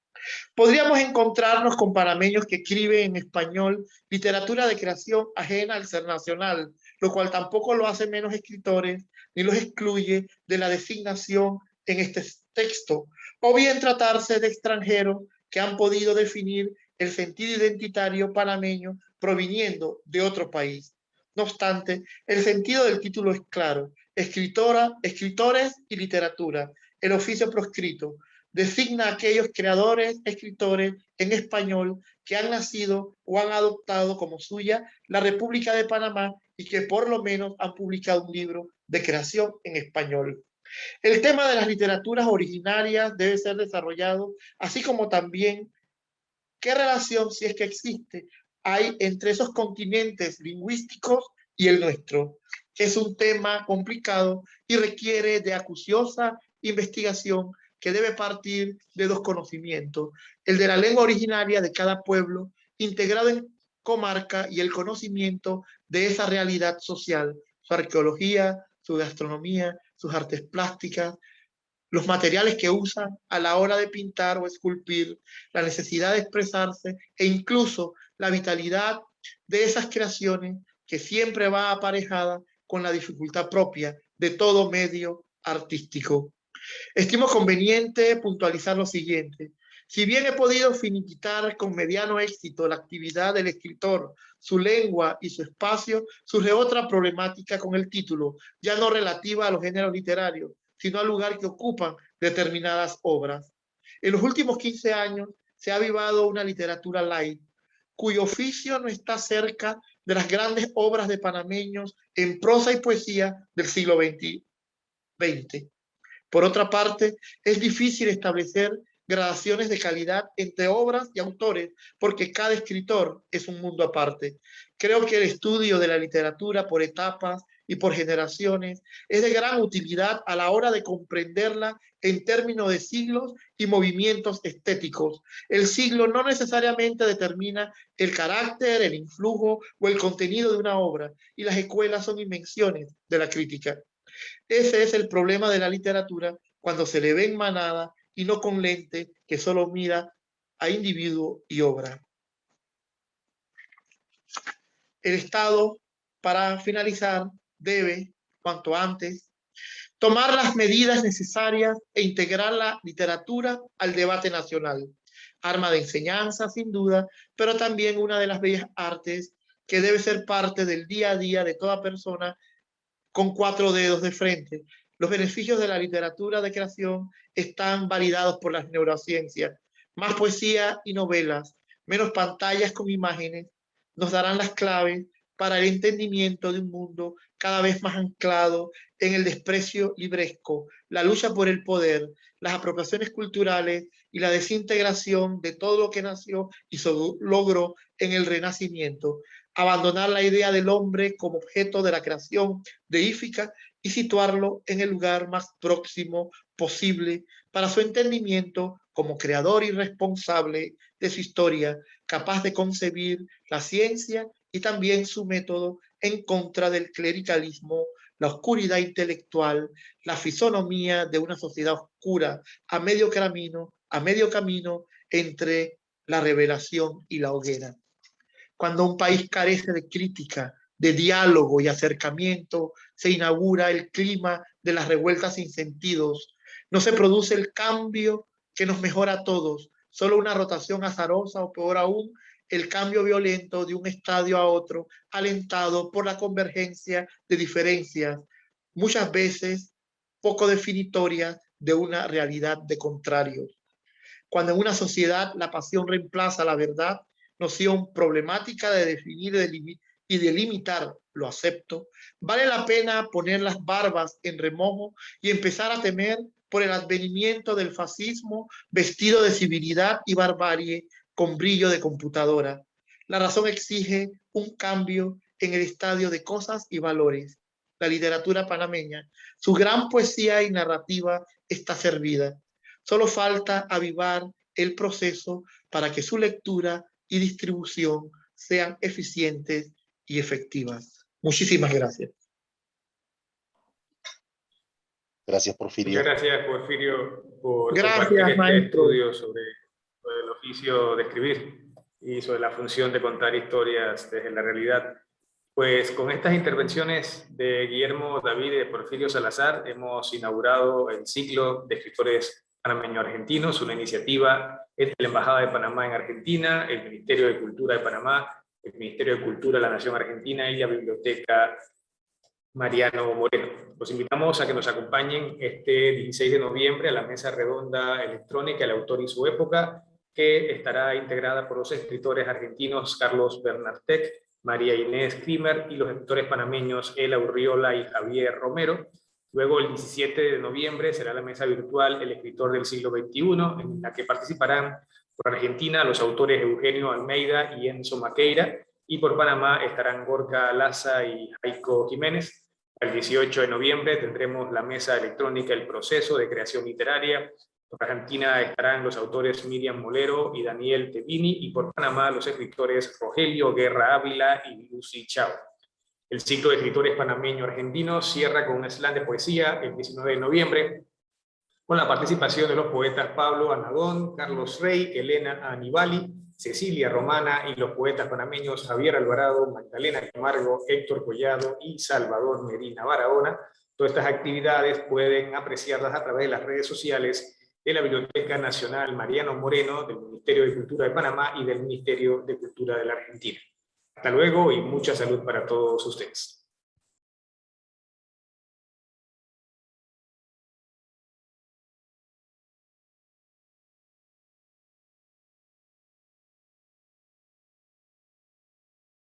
Podríamos encontrarnos con panameños que escriben en español literatura de creación ajena al ser nacional, lo cual tampoco lo hace menos escritores ni los excluye de la designación en este texto, o bien tratarse de extranjeros que han podido definir el sentido identitario panameño proviniendo de otro país. No obstante, el sentido del título es claro: escritores y literatura, el oficio proscrito. Designa a aquellos creadores, escritores en español que han nacido o han adoptado como suya la República de Panamá y que por lo menos han publicado un libro de creación en español. El tema de las literaturas originarias debe ser desarrollado, así como también qué relación, si es que existe, hay entre esos continentes lingüísticos y el nuestro. Es un tema complicado y requiere de acuciosa investigación que debe partir de dos conocimientos: el de la lengua originaria de cada pueblo, integrado en comarca, y el conocimiento de esa realidad social, su arqueología, su gastronomía, sus artes plásticas, los materiales que usan a la hora de pintar o esculpir, la necesidad de expresarse e incluso la vitalidad de esas creaciones que siempre va aparejada con la dificultad propia de todo medio artístico. Estimo conveniente puntualizar lo siguiente: si bien he podido finiquitar con mediano éxito la actividad del escritor, su lengua y su espacio, surge otra problemática con el título, ya no relativa a los géneros literarios, sino al lugar que ocupan determinadas obras. En los últimos 15 años se ha avivado una literatura light, cuyo oficio no está cerca de las grandes obras de panameños en prosa y poesía del siglo XX. Por otra parte, es difícil establecer gradaciones de calidad entre obras y autores, porque cada escritor es un mundo aparte. Creo que el estudio de la literatura por etapas y por generaciones es de gran utilidad a la hora de comprenderla en términos de siglos y movimientos estéticos. El siglo no necesariamente determina el carácter, el influjo o el contenido de una obra, y las escuelas son invenciones de la crítica. Ese es el problema de la literatura cuando se le ve en manada y no con lente que solo mira a individuo y obra. El Estado, para finalizar, debe, cuanto antes, tomar las medidas necesarias e integrar la literatura al debate nacional. Arma de enseñanza, sin duda, pero también una de las bellas artes que debe ser parte del día a día de toda persona con 4 dedos de frente. Los beneficios de la literatura de creación están validados por las neurociencias. Más poesía y novelas, menos pantallas con imágenes, nos darán las claves para el entendimiento de un mundo cada vez más anclado en el desprecio libresco, la lucha por el poder, las apropiaciones culturales y la desintegración de todo lo que nació y se logró en el Renacimiento. Abandonar la idea del hombre como objeto de la creación deífica y situarlo en el lugar más próximo posible para su entendimiento como creador y responsable de su historia, capaz de concebir la ciencia y también su método en contra del clericalismo, la oscuridad intelectual, la fisonomía de una sociedad oscura a medio camino entre la revelación y la hoguera. Cuando un país carece de crítica, de diálogo y acercamiento, se inaugura el clima de las revueltas sin sentidos. No se produce el cambio que nos mejora a todos, solo una rotación azarosa o peor aún, el cambio violento de un estadio a otro, alentado por la convergencia de diferencias, muchas veces poco definitorias de una realidad de contrarios. Cuando en una sociedad la pasión reemplaza la verdad, noción problemática de definir y delimitar lo acepto, vale la pena poner las barbas en remojo y empezar a temer por el advenimiento del fascismo vestido de civilidad y barbarie con brillo de computadora. La razón exige un cambio en el estadio de cosas y valores. La literatura panameña, su gran poesía y narrativa está servida. Solo falta avivar el proceso para que su lectura y distribución sean eficientes y efectivas. Muchísimas gracias. Gracias, Porfirio. Muchas gracias, Porfirio, por Gracias, compartir este maestro. estudio sobre el oficio de escribir y sobre la función de contar historias desde la realidad. Pues con estas intervenciones de Guillermo David y de Porfirio Salazar hemos inaugurado el ciclo de escritores panameño-argentinos, una iniciativa entre la Embajada de Panamá en Argentina, el Ministerio de Cultura de Panamá, el Ministerio de Cultura de la Nación Argentina y la Biblioteca Mariano Moreno. Los invitamos a que nos acompañen este 16 de noviembre a la mesa redonda electrónica El autor y su época, que estará integrada por los escritores argentinos Carlos Bernartek, María Inés Krimer y los escritores panameños Ela Urriola y Javier Romero. Luego, el 17 de noviembre, será la mesa virtual El escritor del siglo XXI, en la que participarán por Argentina los autores Eugenio Almeida y Enzo Maqueira, y por Panamá estarán Gorka Laza y Jaiko Jiménez. El 18 de noviembre tendremos la mesa electrónica El proceso de creación literaria. Por Argentina estarán los autores Miriam Molero y Daniel Tevini, y por Panamá los escritores Rogelio Guerra Ávila y Lucy Chao. El ciclo de escritores panameño-argentinos cierra con un slam de poesía el 19 de noviembre, con la participación de los poetas Pablo Anagón, Carlos Rey, Elena Anibali, Cecilia Romana y los poetas panameños Javier Alvarado, Magdalena Camargo, Héctor Collado y Salvador Medina Barahona. Todas estas actividades pueden apreciarlas a través de las redes sociales de la Biblioteca Nacional Mariano Moreno, del Ministerio de Cultura de Panamá y del Ministerio de Cultura de la Argentina. Hasta luego y mucha salud para todos ustedes.